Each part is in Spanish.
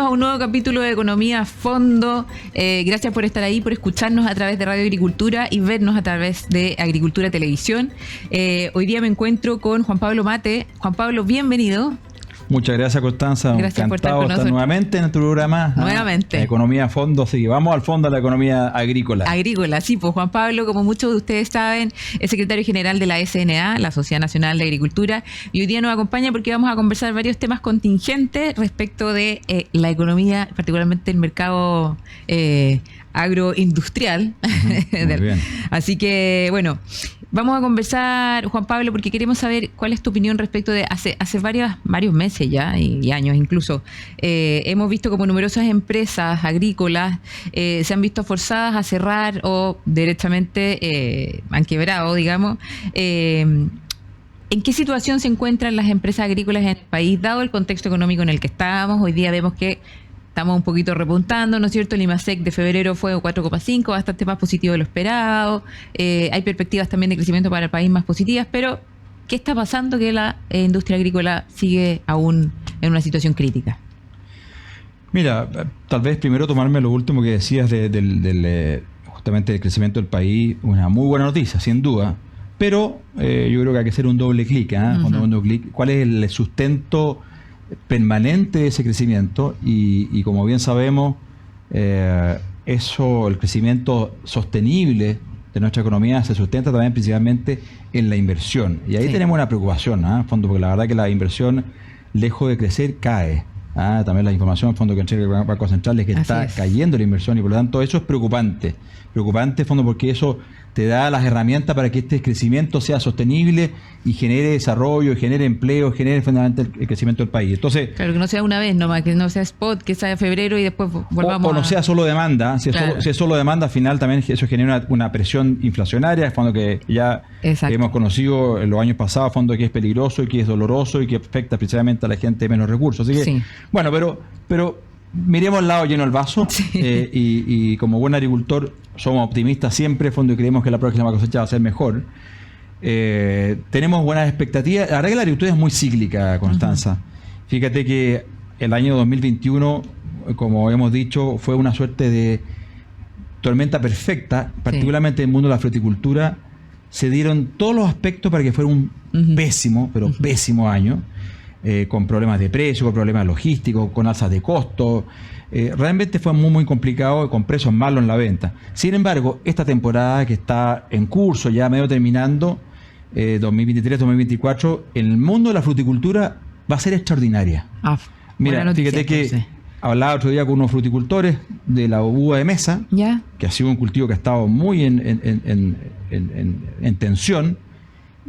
a un nuevo capítulo de Economía a Fondo. Gracias por estar ahí, por escucharnos a través de Radio Agricultura y vernos a través de Agricultura Televisión. Hoy día me encuentro con Juan Pablo Mate. Juan Pablo, bienvenido. Muchas gracias, Constanza. Gracias por estar con estar nosotros nuevamente en nuestro programa. Nuevamente. Economía a Fondo, sí. Vamos al fondo de la economía agrícola. Agrícola, sí, pues Juan Pablo, como muchos de ustedes saben, es secretario general de la SNA, la Sociedad Nacional de Agricultura, y hoy día nos acompaña porque vamos a conversar varios temas contingentes respecto de la economía, particularmente el mercado agroindustrial. Muy bien. Así que, bueno, vamos a conversar, Juan Pablo, porque queremos saber cuál es tu opinión respecto de hace varios meses ya y años incluso. Hemos visto como numerosas empresas agrícolas se han visto forzadas a cerrar o directamente han quebrado, digamos. ¿En qué situación se encuentran las empresas agrícolas en el país, dado el contexto económico en el que estábamos? Hoy día vemos que estamos un poquito repuntando, ¿no es cierto? El IMASEC de febrero fue 4,5, bastante más positivo de lo esperado. Hay perspectivas también de crecimiento para el país más positivas, pero ¿qué está pasando que la industria agrícola sigue aún en una situación crítica? Mira, tal vez primero tomarme lo último que decías justamente del crecimiento del país, una muy buena noticia, sin duda, pero yo creo que hay que hacer un doble clic, ¿cuál es el sustento permanente de ese crecimiento? Y como bien sabemos, el crecimiento sostenible de nuestra economía se sustenta también principalmente en la inversión. Y ahí tenemos una preocupación, fondo, porque la verdad que la inversión, lejos de crecer, cae. También la información, fondo, que entrega el Banco Central es que está cayendo la inversión, y por lo tanto eso es preocupante. Preocupante, fondo, porque eso te da las herramientas para que este crecimiento sea sostenible y genere desarrollo, genere empleo, genere fundamentalmente el crecimiento del país. Entonces, claro, que no sea una vez nomás, que no sea spot, que sea de febrero y después volvamos o no sea solo demanda. Si es solo demanda, al final también eso genera una presión inflacionaria, fondo, que ya hemos conocido en los años pasados, fondo, que es peligroso y que es doloroso y que afecta precisamente a la gente de menos recursos. Así que, bueno, pero miremos el lado lleno del vaso, y como buen agricultor somos optimistas siempre, fondo, y creemos que la próxima cosecha va a ser mejor. Tenemos buenas expectativas. La verdad que la agricultura es muy cíclica, Constanza. Fíjate que el año 2021, como hemos dicho, fue una suerte de tormenta perfecta, particularmente en el mundo de la fruticultura. Se dieron todos los aspectos para que fuera un pésimo, pero pésimo año. Con problemas de precio, con problemas logísticos, con alzas de costos. Realmente fue muy complicado, con precios malos en la venta. Sin embargo, esta temporada que está en curso, ya medio terminando, 2023-2024, en el mundo de la fruticultura va a ser extraordinaria. Mira, fíjate que hablaba otro día con unos fruticultores de la uva de mesa, que ha sido un cultivo que ha estado muy en tensión,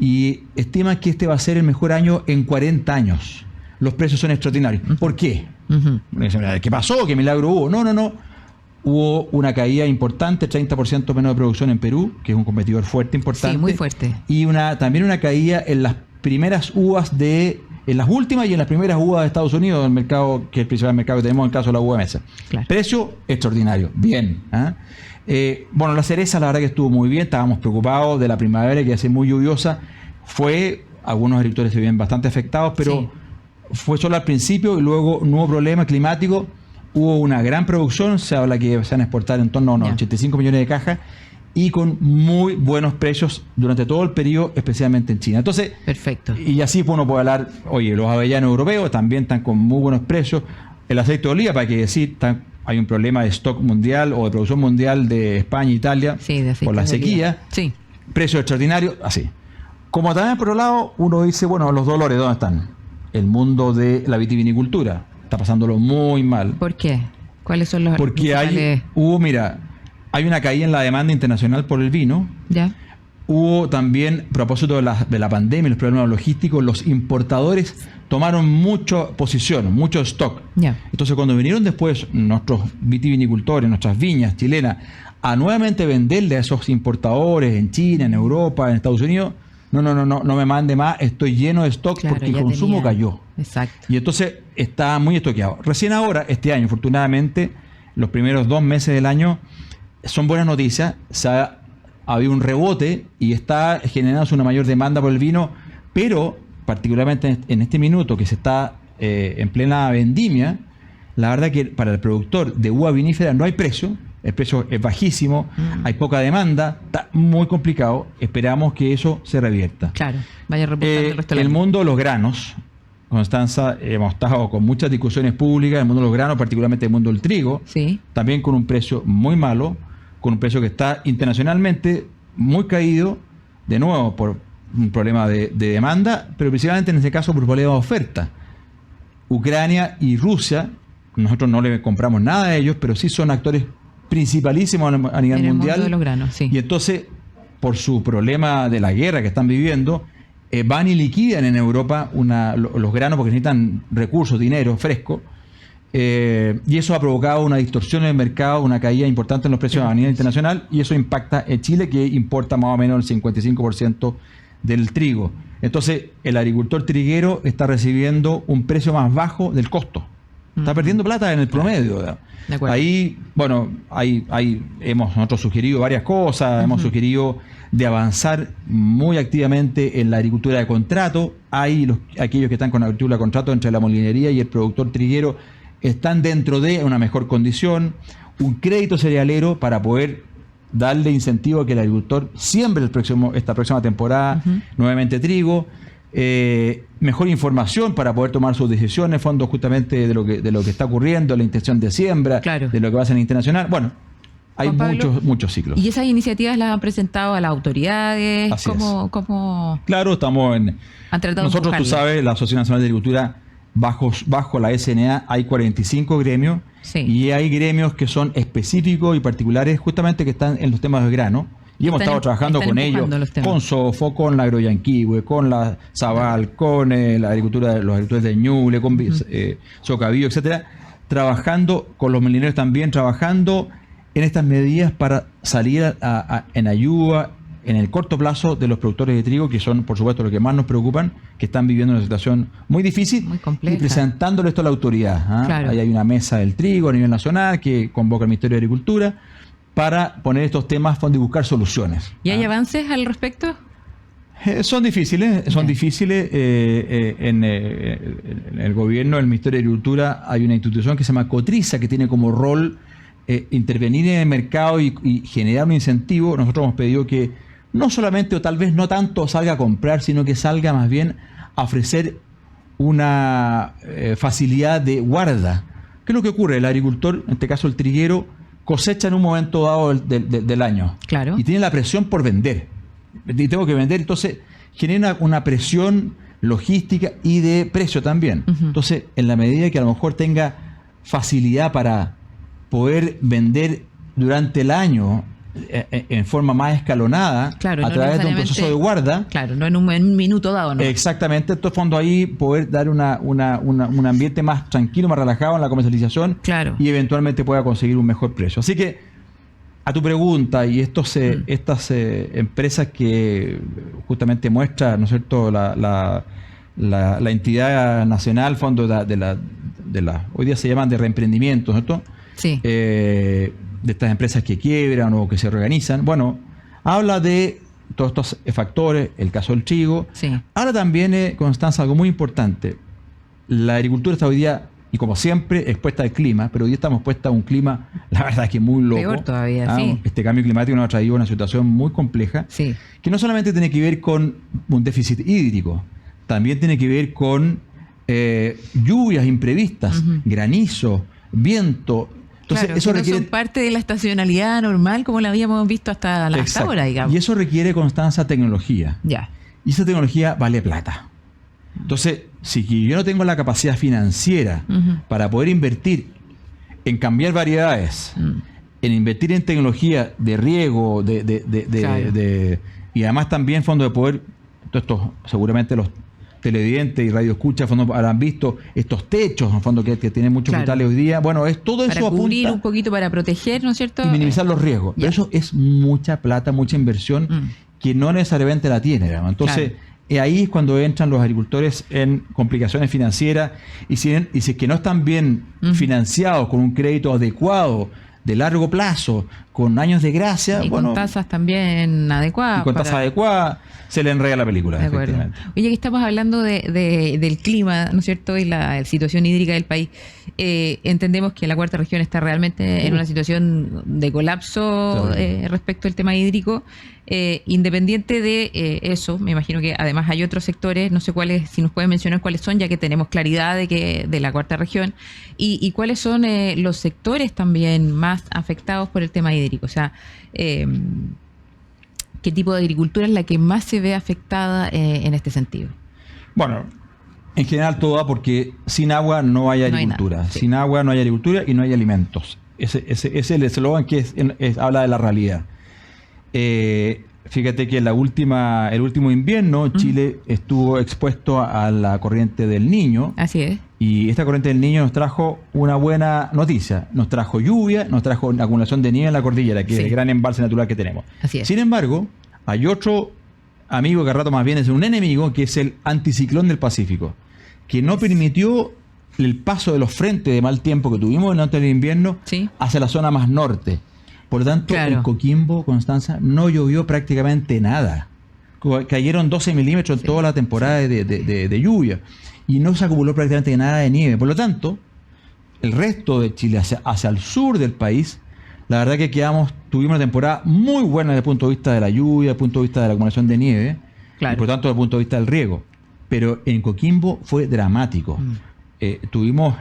y estiman que este va a ser el mejor año en 40 años. Los precios son extraordinarios. ¿Por qué? ¿Qué pasó? ¿Qué milagro hubo? No. Hubo una caída importante, 30% menos de producción en Perú, que es un competidor fuerte, importante. Sí, muy fuerte. Y también una caída en las primeras uvas en las últimas y en las primeras uvas de Estados Unidos, el mercado, que es el principal mercado que tenemos en el caso de la uva de mesa. Claro. Precio extraordinario. Bien. Bueno, la cereza, la verdad que estuvo muy bien. Estábamos preocupados de la primavera, que iba a ser muy lluviosa. Algunos agricultores se ven bastante afectados, pero fue solo al principio, y luego no hubo problema climático. Hubo una gran producción, se habla que se van a exportar en torno a unos 85 millones de cajas, y con muy buenos precios durante todo el periodo, especialmente en China. Entonces, perfecto. Y así uno puede hablar, los avellanos europeos también están con muy buenos precios. El aceite de oliva, para qué decir, hay un problema de stock mundial o de producción mundial de España e Italia por la sequía. Precios extraordinarios, así. Como también por otro lado, uno dice, bueno, los dolores, ¿dónde están? El mundo de la vitivinicultura está pasándolo muy mal. ¿Por qué? ¿Cuáles son los Porque hay una caída en la demanda internacional por el vino. Hubo también, a propósito de la pandemia y los problemas logísticos, los importadores tomaron mucha posición, mucho stock. Entonces, cuando vinieron después nuestros vitivinicultores, nuestras viñas chilenas, a nuevamente venderle a esos importadores en China, en Europa, en Estados Unidos, no me mande más, estoy lleno de stock, porque el consumo cayó. Exacto. Y entonces está muy estoqueado. Recién ahora, este año, afortunadamente, los primeros 2 meses del año son buenas noticias. Ha habido un rebote y está generándose una mayor demanda por el vino, pero particularmente en este minuto que se está en plena vendimia, la verdad que para el productor de uva vinífera no hay precio. El precio es bajísimo, hay poca demanda, está muy complicado. Esperamos que eso se revierta. Claro, vaya repuntando el resto del el año. mundo de los granos, Constanza, hemos estado con muchas discusiones públicas, el mundo de los granos, particularmente el mundo del trigo, Sí. también con un precio muy malo, con un precio que está internacionalmente muy caído, de nuevo por un problema de demanda, pero principalmente en este caso por problema de oferta. Ucrania y Rusia, nosotros no le compramos nada a ellos, pero sí son actores principalísimos a nivel En el mundial. mundo de los granos, sí. Y entonces, por su problema de la guerra que están viviendo, van y liquidan en Europa los granos porque necesitan recursos, dinero fresco. Y eso ha provocado una distorsión en el mercado, una caída importante en los precios a nivel internacional, y eso impacta en Chile, que importa más o menos el 55% del trigo. Entonces, el agricultor triguero está recibiendo un precio más bajo del costo. Está perdiendo plata en el promedio. De acuerdo. Ahí, bueno, hemos nosotros sugerido varias cosas, hemos sugerido de avanzar muy activamente en la agricultura de contrato. Aquellos que están con la agricultura de contrato entre la molinería y el productor triguero están dentro de una mejor condición. Un crédito cerealero para poder darle incentivo a que el agricultor siembre esta próxima temporada nuevamente trigo. Mejor información para poder tomar sus decisiones, fondos justamente de lo que está ocurriendo, la intención de siembra, Claro. de lo que va a ser internacional. Bueno, hay Juan Pablo, muchos ciclos. ¿Y esas iniciativas las han presentado a las autoridades? Así ¿Cómo Claro, estamos han tratado de nosotros, tú empujarlas? sabes, la Asociación Nacional de Agricultura, bajo la SNA hay 45 gremios, Sí. y hay gremios que son específicos y particulares justamente que están en los temas de grano. Y hemos estado trabajando con ellos, con Sofo, con la Agroyanquihue, con la Zabal, con la agricultura, los agricultores de Ñuble, con Socavío, etcétera, trabajando con los molineros también, trabajando en estas medidas para salir en ayuda en el corto plazo de los productores de trigo, que son, por supuesto, los que más nos preocupan, que están viviendo una situación muy difícil, Muy compleja. y presentándole esto a la autoridad. Claro. Ahí hay una mesa del trigo a nivel nacional que convoca el Ministerio de Agricultura para poner estos temas a fondo y buscar soluciones. ¿Y hay avances al respecto? Son difíciles, en el gobierno, el Ministerio de Agricultura, hay una institución que se llama Cotriza, que tiene como rol intervenir en el mercado y generar un incentivo. Nosotros hemos pedido que no solamente, o tal vez no tanto, salga a comprar, sino que salga más bien a ofrecer una facilidad de guarda. ¿Qué es lo que ocurre? El agricultor, en este caso el triguero, cosecha en un momento dado del año. Claro. Y tiene la presión por vender. Y tengo que vender, entonces genera una presión logística y de precio también. Entonces, en la medida que a lo mejor tenga facilidad para poder vender durante el año en forma más escalonada, Claro, a no través de un proceso de guarda. Claro, no en un minuto dado, ¿no? Exactamente, estos fondos ahí poder dar un ambiente más tranquilo, más relajado en la comercialización, Claro. y eventualmente pueda conseguir un mejor precio. Así que, a tu pregunta, y estas empresas que justamente muestran, ¿no es cierto?, la entidad nacional, fondo hoy día se llaman de reemprendimiento, ¿no es cierto? Sí. De estas empresas que quiebran o que se reorganizan. Bueno, habla de todos estos factores, el caso del trigo. Sí. Ahora también, Constanza, algo muy importante. La agricultura está hoy día, y como siempre, expuesta al clima, pero hoy día estamos expuestos a un clima, la verdad es que muy loco. Peor todavía, sí. Este cambio climático nos ha traído una situación muy compleja, Sí. que no solamente tiene que ver con un déficit hídrico, también tiene que ver con lluvias imprevistas, granizo, viento. Entonces, Claro, eso que requiere... no son parte de la estacionalidad normal como la habíamos visto hasta ahora, digamos. Y eso requiere, Constanza, tecnología. Ya. Y esa tecnología vale plata. Entonces, si yo no tengo la capacidad financiera para poder invertir en cambiar variedades, en invertir en tecnología de riego, y además también fondo de poder, esto seguramente los televidentes y radioescuchas fondo habrán visto estos techos, en fondo que tienen muchos frutales hoy día. Bueno, es todo Para eso cubrir apunta un poquito, para proteger, ¿no es cierto? y minimizar los riesgos. Ya. Pero eso es mucha plata, mucha inversión que no necesariamente la tiene, digamos. Entonces, ahí es cuando entran los agricultores en complicaciones financieras, y si es que no están bien financiados con un crédito adecuado de largo plazo, con años de gracia. Y con tasas también adecuadas. Y con tasas adecuadas se le enreda la película, efectivamente. Oye, que estamos hablando del clima, ¿no es cierto? Y la situación hídrica del país. Entendemos que la cuarta región está realmente en una situación de colapso respecto al tema hídrico. Independiente de eso, me imagino que además hay otros sectores, no sé cuáles, si nos pueden mencionar cuáles son, ya que tenemos claridad de la cuarta región, y cuáles son los sectores también más afectados por el tema hídrico. O sea, ¿qué tipo de agricultura es la que más se ve afectada en este sentido? Bueno, en general toda, porque sin agua no hay agricultura. No hay nada, sin agua no hay agricultura y no hay alimentos. Ese es el eslogan que habla de la realidad. Fíjate que el último invierno Chile estuvo expuesto a la corriente del Niño. Así es. Y esta corriente del Niño nos trajo una buena noticia. Nos trajo lluvia, nos trajo una acumulación de nieve en la cordillera, que es el gran embalse natural que tenemos. Así es. Sin embargo, hay otro amigo que al rato más bien es un enemigo, que es el anticiclón del Pacífico, que no permitió el paso de los frentes de mal tiempo que tuvimos durante el invierno hacia la zona más norte. Por lo tanto, en Coquimbo, Constanza, no llovió prácticamente nada. Cayeron 12 milímetros en toda la temporada de lluvia y no se acumuló prácticamente nada de nieve. Por lo tanto, el resto de Chile hacia el sur del país, la verdad que tuvimos una temporada muy buena desde el punto de vista de la lluvia, desde el punto de vista de la acumulación de nieve, y por tanto desde el punto de vista del riego. Pero en Coquimbo fue dramático. Tuvimos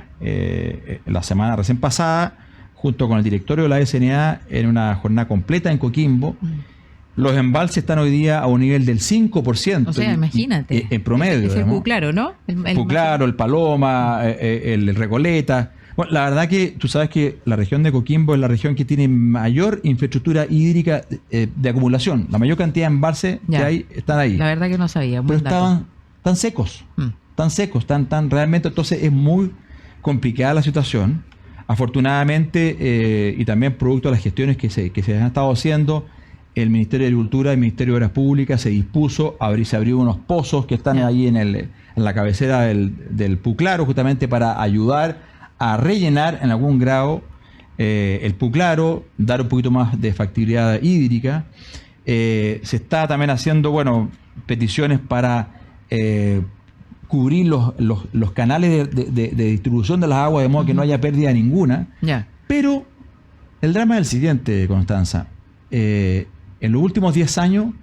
la semana recién pasada, junto con el directorio de la SNA, en una jornada completa en Coquimbo. Los embalses están hoy día a un nivel del 5%. O sea, imagínate. En promedio. Es el Puclaro, ¿no? El Puclaro, el Paloma, el Recoleta. Bueno, la verdad que tú sabes que la región de Coquimbo es la región que tiene mayor infraestructura hídrica de acumulación. La mayor cantidad de embalses que hay están ahí. La verdad que no sabía. Pero estaban tan secos. Tan secos, tan realmente. Entonces es muy complicada la situación. Afortunadamente, y también producto de las gestiones que se han estado haciendo, el Ministerio de Agricultura y el Ministerio de Obras Públicas se dispuso se abrió unos pozos que están ahí en la cabecera del Puclaro, justamente para ayudar a rellenar en algún grado el Puclaro, dar un poquito más de factibilidad hídrica. Se está también haciendo, peticiones para cubrir los canales de distribución de las aguas de modo que no haya pérdida ninguna. Pero el drama es el siguiente, Constanza. En los últimos 10 años,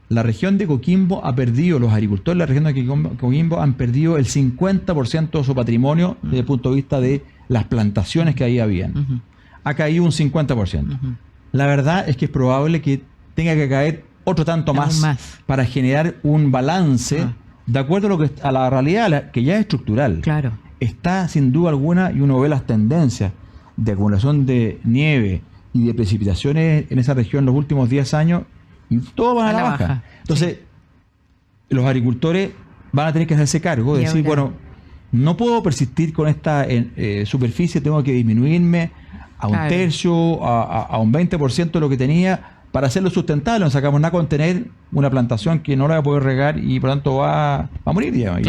la región de Coquimbo ha perdido, los agricultores de la región de Coquimbo han perdido el 50% de su patrimonio desde el punto de vista de las plantaciones que ahí habían. Ha caído un 50%. La verdad es que es probable que tenga que caer otro tanto más para generar un balance de acuerdo a la realidad, que ya es estructural. Claro. Está sin duda alguna, y uno ve las tendencias de acumulación de nieve y de precipitaciones en esa región los últimos 10 años, y todo va a la baja. Entonces, los agricultores van a tener que hacerse cargo de decir, no puedo persistir con esta superficie, tengo que disminuirme a un tercio, a un 20% de lo que tenía, para hacerlo sustentable. No sacamos nada con tener una plantación que no la va a poder regar y por tanto va a morir, digamos.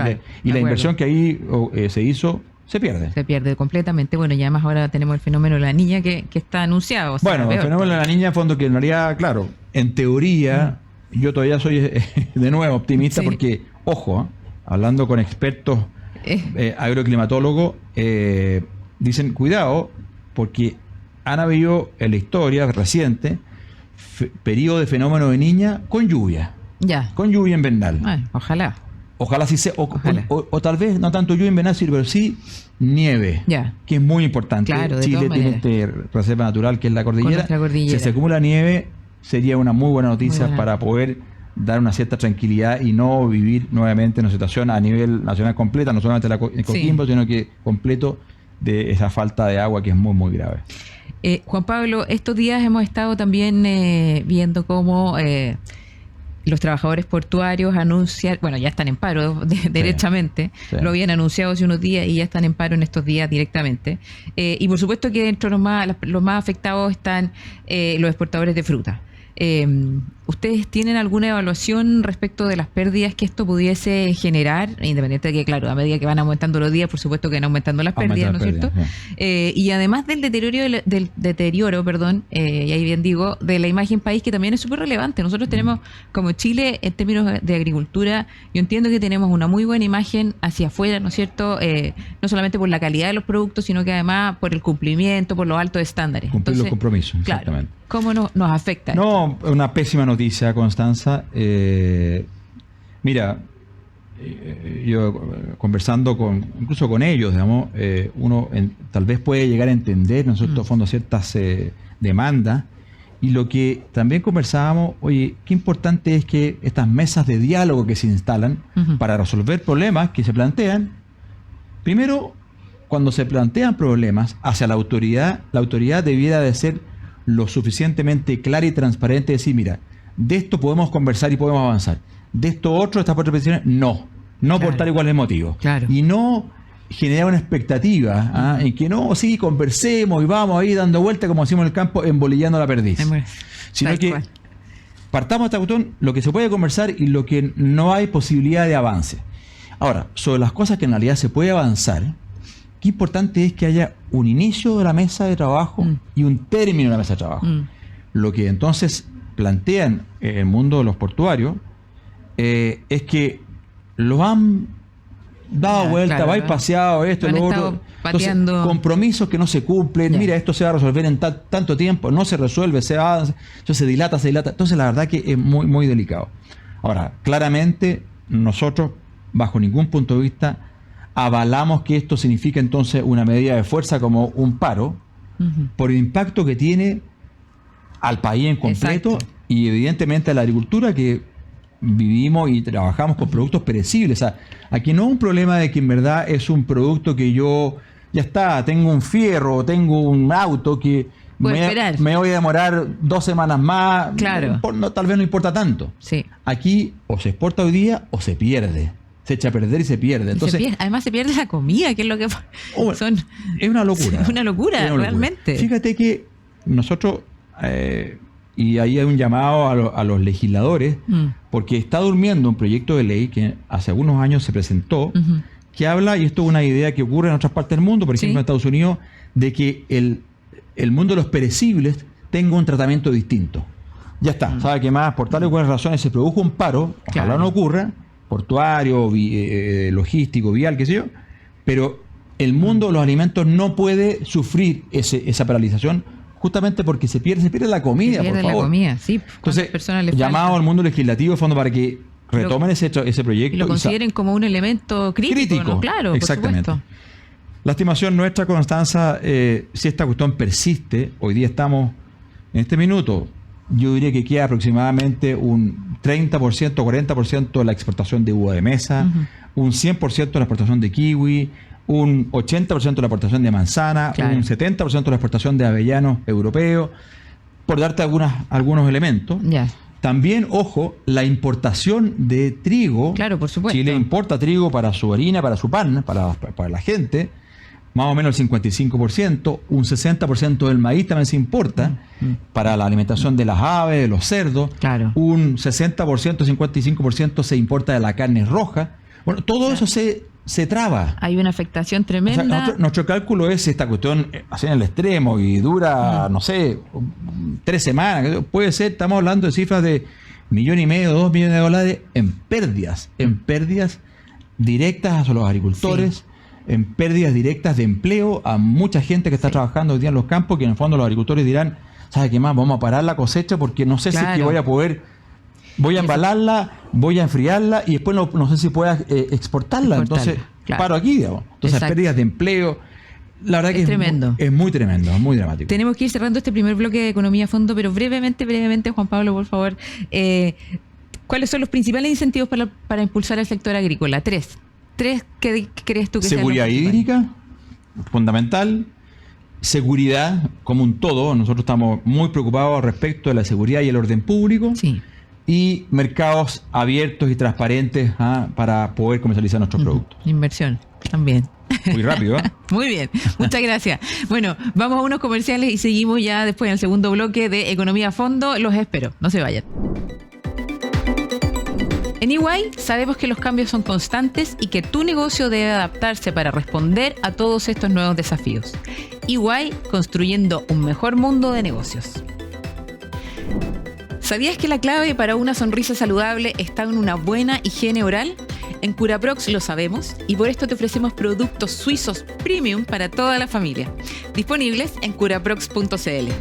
Y la inversión que ahí se hizo se pierde. Se pierde completamente. Bueno, y además ahora tenemos el fenómeno de la niña que está anunciado. El fenómeno de la niña, en fondo, que en realidad, claro, en teoría, yo todavía soy de nuevo optimista porque, ojo, hablando con expertos agroclimatólogos, dicen, cuidado, porque han habido en la historia reciente periodo de fenómeno de niña con lluvia. Con lluvia invernal. Ojalá. Ojalá sí sea, o tal vez no tanto lluvia invernal, pero sí nieve, que es muy importante. Chile tiene reserva natural que es la cordillera. Si se acumula nieve, sería una muy buena noticia para poder dar una cierta tranquilidad y no vivir nuevamente una situación a nivel nacional completa, no solamente en Coquimbo, sino que completo de esa falta de agua que es muy, muy grave. Juan Pablo, estos días hemos estado también viendo cómo los trabajadores portuarios anuncian, ya están en paro derechamente, lo habían anunciado hace unos días y ya están en paro en estos días directamente. Y por supuesto que dentro de los más afectados están los exportadores de fruta. ¿Ustedes tienen alguna evaluación respecto de las pérdidas que esto pudiese generar? Independiente de que, claro, a medida que van aumentando los días, por supuesto que van aumentando las pérdidas, ¿no es cierto? Y además del deterioro, y ahí bien digo, de la imagen país, que también es súper relevante. Nosotros tenemos, como Chile, en términos de agricultura, yo entiendo que tenemos una muy buena imagen hacia afuera, ¿no es cierto? No solamente por la calidad de los productos, sino que además por el cumplimiento, por los altos estándares. Cumplir los compromisos, exactamente. Claro, ¿cómo nos afecta esto? No, una pésima noticia, Constanza. Mira, yo conversando incluso con ellos, digamos, uno tal vez puede llegar a entender, ¿no es cierto?, fondo ciertas demandas. Y lo que también conversábamos, oye, qué importante es que estas mesas de diálogo que se instalan para resolver problemas que se plantean, primero, cuando se plantean problemas hacia la autoridad debiera de ser lo suficientemente clara y transparente, decir, mira, de esto podemos conversar y podemos avanzar. De esto otro, estas cuatro peticiones, no claro, por tal y cual motivo. Claro. Y no generar una expectativa en que no, sí, conversemos y vamos ahí dando vueltas, como decimos en el campo, embolillando la perdiz. Sino que partamos de esta cuestión, lo que se puede conversar y lo que no hay posibilidad de avance. Ahora, sobre las cosas que en realidad se puede avanzar, qué importante es que haya un inicio de la mesa de trabajo y un término de la mesa de trabajo. Lo que entonces plantean en el mundo de los portuarios es que los han dado vuelta, claro, vais paseado, esto, lo otro. Entonces, compromisos que no se cumplen, mira, esto se va a resolver en tanto tiempo, no se resuelve, se avanza, entonces se dilata. Entonces la verdad que es muy, muy delicado. Ahora, claramente nosotros, bajo ningún punto de vista, avalamos que esto significa entonces una medida de fuerza como un paro, por el impacto que tiene al país en completo. Exacto. Y evidentemente a la agricultura, que vivimos y trabajamos con productos perecibles. O sea, aquí no es un problema de que en verdad es un producto que yo, ya está, tengo un fierro, tengo un auto que me voy a demorar 2 semanas más. Claro. Tal vez no importa tanto. Sí. Aquí o se exporta hoy día o se pierde. Se echa a perder y se pierde. Entonces, además se pierde la comida, que es lo que son. Es una locura. Es una locura, realmente. Fíjate que nosotros, y ahí hay un llamado a los legisladores, porque está durmiendo un proyecto de ley que hace algunos años se presentó, que habla, y esto es una idea que ocurre en otras partes del mundo, por ejemplo en Estados Unidos, de que el mundo de los perecibles tenga un tratamiento distinto. Ya está, sabe que más por tales buenas razones se produjo un paro, ojalá no ocurra, portuario, logístico, vial, qué sé yo, pero el mundo de los alimentos no puede sufrir esa paralización, justamente porque se pierde la comida, por favor. La comida, sí. Entonces, llamado al mundo legislativo, fondo, para que retomen ese proyecto. Lo consideren como un elemento crítico. ¿No? Claro, exactamente. Por supuesto. La estimación nuestra, Constanza, si esta cuestión persiste, hoy día estamos, en este minuto, yo diría que queda aproximadamente un 30%, 40% de la exportación de uva de mesa, un 100% de la exportación de kiwi, un 80% de la exportación de manzana, un 70% de la exportación de avellanos europeos, por darte algunos elementos. También, ojo, la importación de trigo. Claro, por supuesto. Chile importa trigo para su harina, para su pan, para la gente, más o menos el 55%, un 60% del maíz también se importa para la alimentación de las aves, de los cerdos, un 60%, 55% se importa de la carne roja. Bueno, todo eso se traba. Hay una afectación tremenda. O sea, nuestro cálculo es esta cuestión así en el extremo y dura, no sé, 3 semanas. Puede ser, estamos hablando de cifras de $1,5 millones, $2 millones en pérdidas directas hacia los agricultores, en pérdidas directas de empleo a mucha gente que está trabajando hoy día en los campos, que en el fondo los agricultores dirán, ¿sabe qué más? Vamos a parar la cosecha porque no sé si es que voy a poder... Voy a embalarla, voy a enfriarla y después no sé si pueda exportarla. Entonces, paro aquí, digamos. Entonces, pérdidas de empleo. La verdad que es tremendo. Es muy tremendo, muy dramático. Tenemos que ir cerrando este primer bloque de Economía a Fondo, pero brevemente, Juan Pablo, por favor. ¿Cuáles son los principales incentivos para impulsar el sector agrícola? Tres, ¿qué crees tú que seguridad hídrica, fundamental. Seguridad como un todo. Nosotros estamos muy preocupados respecto de la seguridad y el orden público. Sí. Y mercados abiertos y transparentes para poder comercializar nuestros productos. Inversión también. Muy rápido, ¿eh? Muy bien, muchas gracias. Bueno, vamos a unos comerciales y seguimos ya después en el segundo bloque de Economía a Fondo. Los espero, no se vayan. En EY sabemos que los cambios son constantes y que tu negocio debe adaptarse para responder a todos estos nuevos desafíos. EY, construyendo un mejor mundo de negocios. ¿Sabías que la clave para una sonrisa saludable está en una buena higiene oral? En Curaprox lo sabemos y por esto te ofrecemos productos suizos premium para toda la familia. Disponibles en curaprox.cl.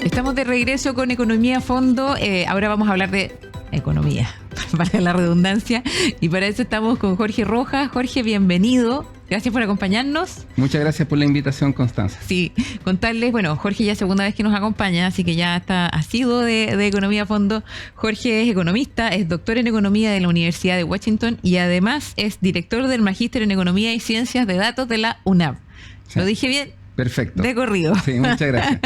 Estamos de regreso con Economía a Fondo. Ahora vamos a hablar de economía, para la redundancia. Y para eso estamos con Jorge Rojas. Jorge, bienvenido. Gracias por acompañarnos. Muchas gracias por la invitación, Constanza. Sí, contarles, bueno, Jorge ya es segunda vez que nos acompaña, así que ya está asiduo de Economía a Fondo. Jorge es economista, es doctor en Economía de la Universidad de Washington y además es director del Magíster en Economía y Ciencias de Datos de la UNAV. Sí. ¿Lo dije bien? Perfecto. De corrido. Sí, muchas gracias.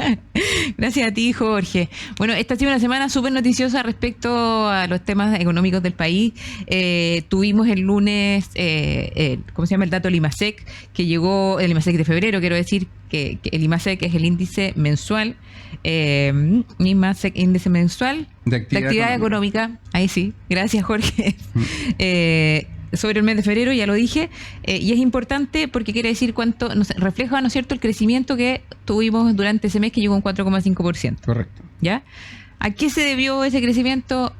Gracias a ti, Jorge. Bueno, esta ha sido una semana súper noticiosa respecto a los temas económicos del país. Tuvimos el lunes, ¿cómo se llama? El dato del IMASEC, que llegó, el IMASEC de febrero, quiero decir, que el IMASEC es el índice mensual, IMASEC, índice mensual de actividad económica. Ahí sí, gracias, Jorge. Sobre el mes de febrero, ya lo dije, y es importante porque quiere decir cuánto refleja, ¿no es cierto?, el crecimiento que tuvimos durante ese mes, que llegó a un 4,5%. Correcto. ¿Ya? ¿A qué se debió ese crecimiento?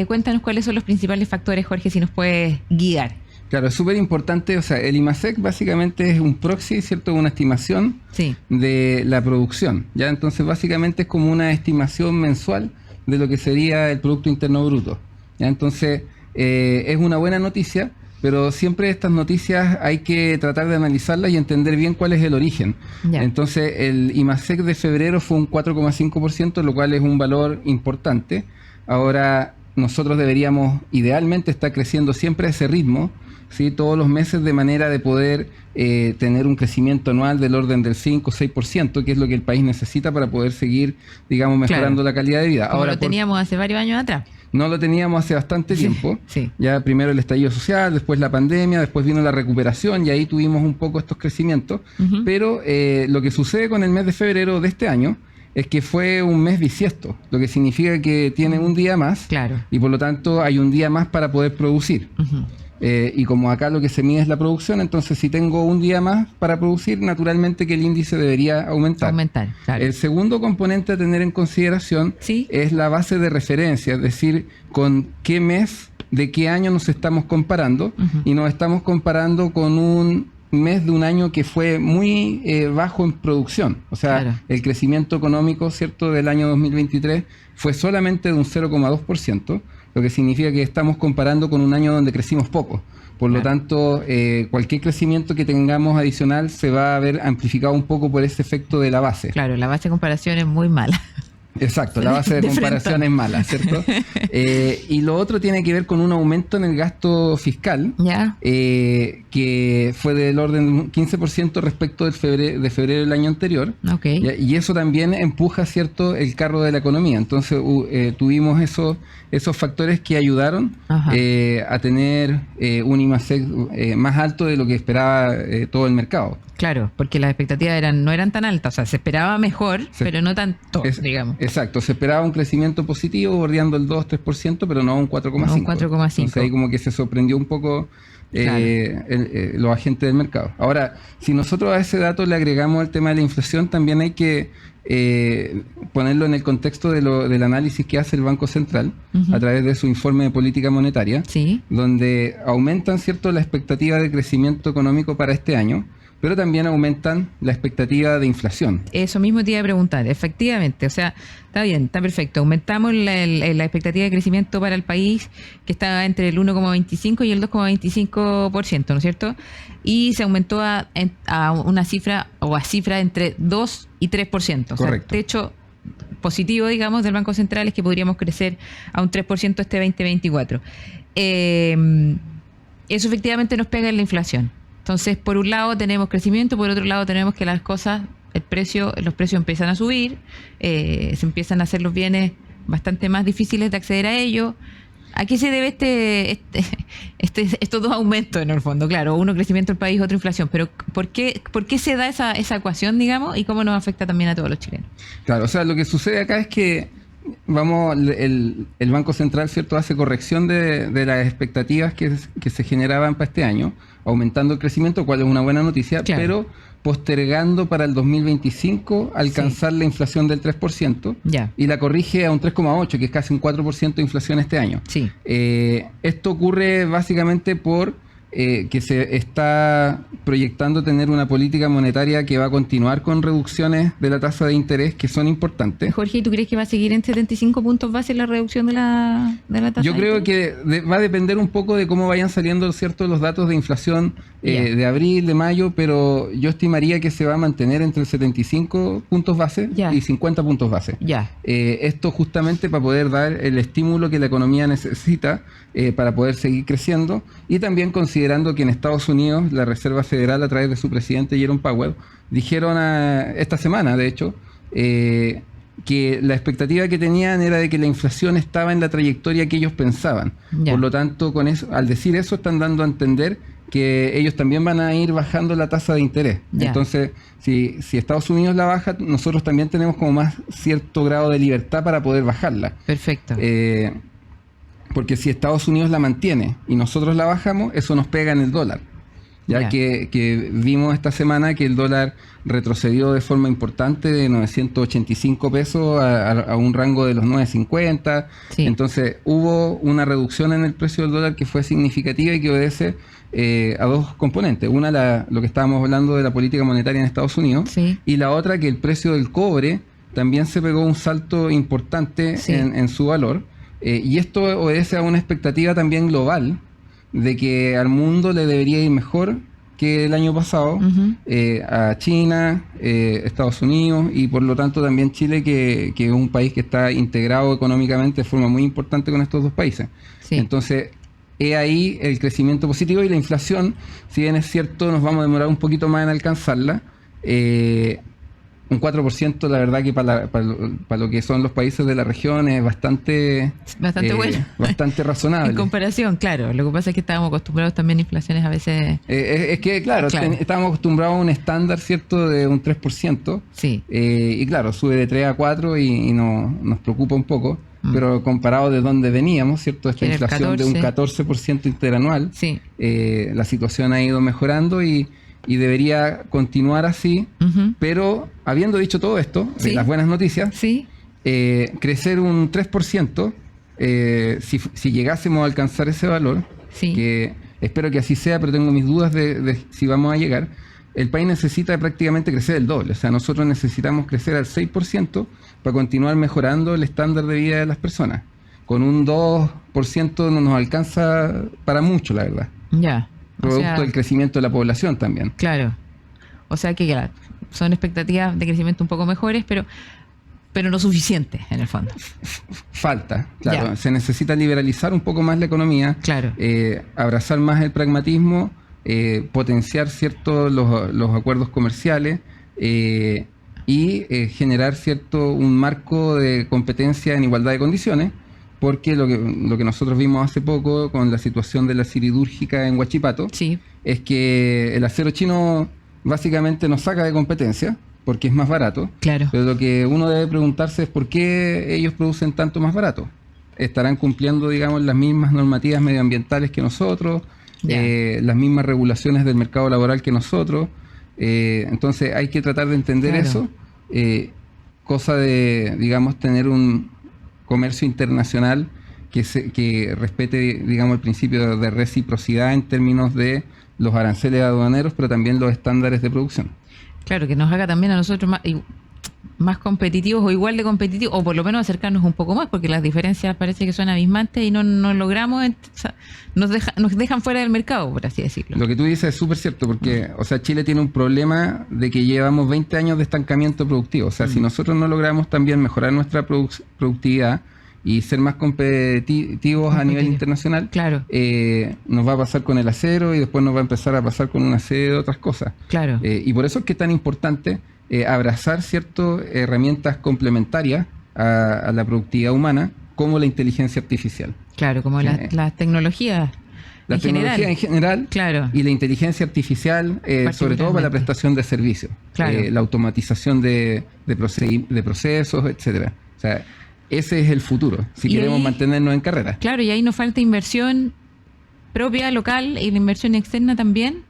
Cuéntanos cuáles son los principales factores, Jorge, si nos puedes guiar. Claro, es súper importante, o sea, el IMASEC básicamente es un proxy, ¿cierto?, una estimación de la producción, ¿ya? Entonces, básicamente es como una estimación mensual de lo que sería el Producto Interno Bruto, ¿ya? Entonces, es una buena noticia, pero siempre estas noticias hay que tratar de analizarlas y entender bien cuál es el origen. Ya. Entonces, el IMASEC de febrero fue un 4,5%, lo cual es un valor importante. Ahora, nosotros deberíamos idealmente estar creciendo siempre a ese ritmo, ¿sí?, todos los meses, de manera de poder tener un crecimiento anual del orden del 5 o 6%, que es lo que el país necesita para poder seguir, digamos, mejorando la calidad de vida. Como ahora lo teníamos hace varios años atrás. No lo teníamos hace bastante tiempo. Sí. Ya primero el estallido social, después la pandemia, después vino la recuperación y ahí tuvimos un poco estos crecimientos. Pero lo que sucede con el mes de febrero de este año es que fue un mes bisiesto, lo que significa que tiene un día más, y por lo tanto hay un día más para poder producir. Y como acá lo que se mide es la producción, entonces si tengo un día más para producir, naturalmente que el índice debería aumentar. Claro. El segundo componente a tener en consideración es la base de referencia, es decir, con qué mes de qué año nos estamos comparando, y nos estamos comparando con un mes de un año que fue muy bajo en producción. O sea, el crecimiento económico, ¿cierto?, del año 2023 fue solamente de un 0,2%, lo que significa que estamos comparando con un año donde crecimos poco. Por lo tanto, cualquier crecimiento que tengamos adicional se va a ver amplificado un poco por ese efecto de la base. Claro, la base de comparación es muy mala. Exacto, la base de comparación es mala, ¿cierto? Y lo otro tiene que ver con un aumento en el gasto fiscal, que fue del orden de un 15% respecto de febrero del año anterior. Y eso también empuja, ¿cierto?, el carro de la economía. Entonces tuvimos esos factores que ayudaron a tener un IMASEC más alto de lo que esperaba todo el mercado. Claro, porque las expectativas no eran tan altas, o sea, se esperaba mejor, pero no tanto, digamos. Exacto, se esperaba un crecimiento positivo bordeando el 2-3%, pero no un 4,5%. No un 4,5%. Entonces ahí como que se sorprendió un poco los agentes del mercado. Ahora, si nosotros a ese dato le agregamos el tema de la inflación, también hay que ponerlo en el contexto del análisis que hace el Banco Central a través de su informe de política monetaria, donde aumentan, ¿cierto?, la expectativa de crecimiento económico para este año, pero también aumentan la expectativa de inflación. Eso mismo te iba a preguntar, efectivamente, o sea, está bien, está perfecto. Aumentamos la expectativa de crecimiento para el país, que estaba entre el 1,25 y el 2,25%, ¿no es cierto? Y se aumentó a una cifra, o a cifra entre 2 y 3%. O sea, el techo positivo, digamos, del Banco Central es que podríamos crecer a un 3% este 2024. Eso efectivamente nos pega en la inflación. Entonces, por un lado tenemos crecimiento, por otro lado tenemos que las cosas, los precios empiezan a subir, se empiezan a hacer los bienes bastante más difíciles de acceder a ellos. ¿A qué se debe estos dos aumentos en el fondo? Claro, uno crecimiento del país, otro inflación, pero ¿por qué se da esa ecuación, digamos, y cómo nos afecta también a todos los chilenos? Claro, o sea, lo que sucede acá es que el Banco Central, ¿cierto?, hace corrección de las expectativas que se generaban para este año, aumentando el crecimiento, cual es una buena noticia, pero postergando para el 2025 alcanzar la inflación del 3%, y la corrige a un 3,8%, que es casi un 4% de inflación este año. Esto ocurre básicamente por que se está proyectando tener una política monetaria que va a continuar con reducciones de la tasa de interés que son importantes. Jorge, ¿y tú crees que va a seguir en 75 puntos base la reducción de la tasa? Yo creo que va a depender un poco de cómo vayan saliendo, ¿cierto?, los datos de inflación de abril, de mayo, pero yo estimaría que se va a mantener entre 75 puntos base y 50 puntos base. Esto justamente para poder dar el estímulo que la economía necesita para poder seguir creciendo, y también considerando que en Estados Unidos la Reserva Federal, a través de su presidente Jerome Powell, dijeron esta semana, de hecho, que la expectativa que tenían era de que la inflación estaba en la trayectoria que ellos pensaban. Por lo tanto, con eso, al decir eso, están dando a entender que ellos también van a ir bajando la tasa de interés. Entonces, si Estados Unidos la baja, nosotros también tenemos como más cierto grado de libertad para poder bajarla. Perfecto. Porque si Estados Unidos la mantiene y nosotros la bajamos, eso nos pega en el dólar. Ya que vimos esta semana que el dólar retrocedió de forma importante de 985 pesos a un rango de los 950. Entonces hubo una reducción en el precio del dólar que fue significativa y que obedece a dos componentes. Una, lo que estábamos hablando de la política monetaria en Estados Unidos, y la otra, que el precio del cobre también se pegó un salto importante en su valor. Y esto obedece a una expectativa también global de que al mundo le debería ir mejor que el año pasado, a China, Estados Unidos, y por lo tanto también Chile, que es un país que está integrado económicamente de forma muy importante con estos dos países. Entonces, es ahí el crecimiento positivo, y la inflación, si bien es cierto, nos vamos a demorar un poquito más en alcanzarla. Un 4%, la verdad que para lo que son los países de la región es bastante bueno, bastante razonable. En comparación, claro. Lo que pasa es que estábamos acostumbrados también a inflaciones a veces... es que, claro, estábamos acostumbrados a un estándar, ¿cierto?, de un 3%. Y claro, sube de 3 a 4 y nos preocupa un poco. Pero comparado de donde veníamos, ¿cierto?, esta inflación de un 14% interanual, la situación ha ido mejorando y debería continuar así, pero habiendo dicho todo esto, las buenas noticias, crecer un 3%, si llegásemos a alcanzar ese valor, que espero que así sea, pero tengo mis dudas de si vamos a llegar, el país necesita prácticamente crecer el doble. O sea, nosotros necesitamos crecer al 6% para continuar mejorando el estándar de vida de las personas. Con un 2% no nos alcanza para mucho, la verdad. Producto del crecimiento de la población también. Claro. O sea que son expectativas de crecimiento un poco mejores, pero no suficientes en el fondo. Falta, claro. Se necesita liberalizar un poco más la economía, abrazar más el pragmatismo, potenciar los acuerdos comerciales y generar un marco de competencia en igualdad de condiciones. Porque lo que nosotros vimos hace poco con la situación de la siderúrgica en Huachipato es que el acero chino básicamente nos saca de competencia porque es más barato. Pero lo que uno debe preguntarse es por qué ellos producen tanto más barato. ¿Estarán cumpliendo, digamos, las mismas normativas medioambientales que nosotros? las mismas regulaciones del mercado laboral que nosotros. Entonces hay que tratar de entender eso. Cosa de, digamos, tener un comercio internacional que respete, digamos, el principio de reciprocidad en términos de los aranceles aduaneros, pero también los estándares de producción. Claro, que nos haga también a nosotros más competitivos o igual de competitivos, o por lo menos acercarnos un poco más, porque las diferencias parece que son abismantes y no logramos, nos dejan fuera del mercado, por así decirlo. Lo que tú dices es súper cierto, porque o sea, Chile tiene un problema de que llevamos 20 años de estancamiento productivo. O sea, si nosotros no logramos también mejorar nuestra productividad y ser más competitivos a nivel internacional, claro, nos va a pasar con el acero y después nos va a empezar a pasar con una serie de otras cosas. Claro. Y por eso es que es tan importante abrazar ciertas herramientas complementarias a la productividad humana, como la inteligencia artificial. Claro, como las tecnologías. La tecnología en general, claro, y la inteligencia artificial, sobre todo para la prestación de servicios, claro, la automatización de procesos, etcétera. O sea, ese es el futuro, si queremos mantenernos en carrera. Claro, y ahí nos falta inversión propia, local, y la inversión externa también.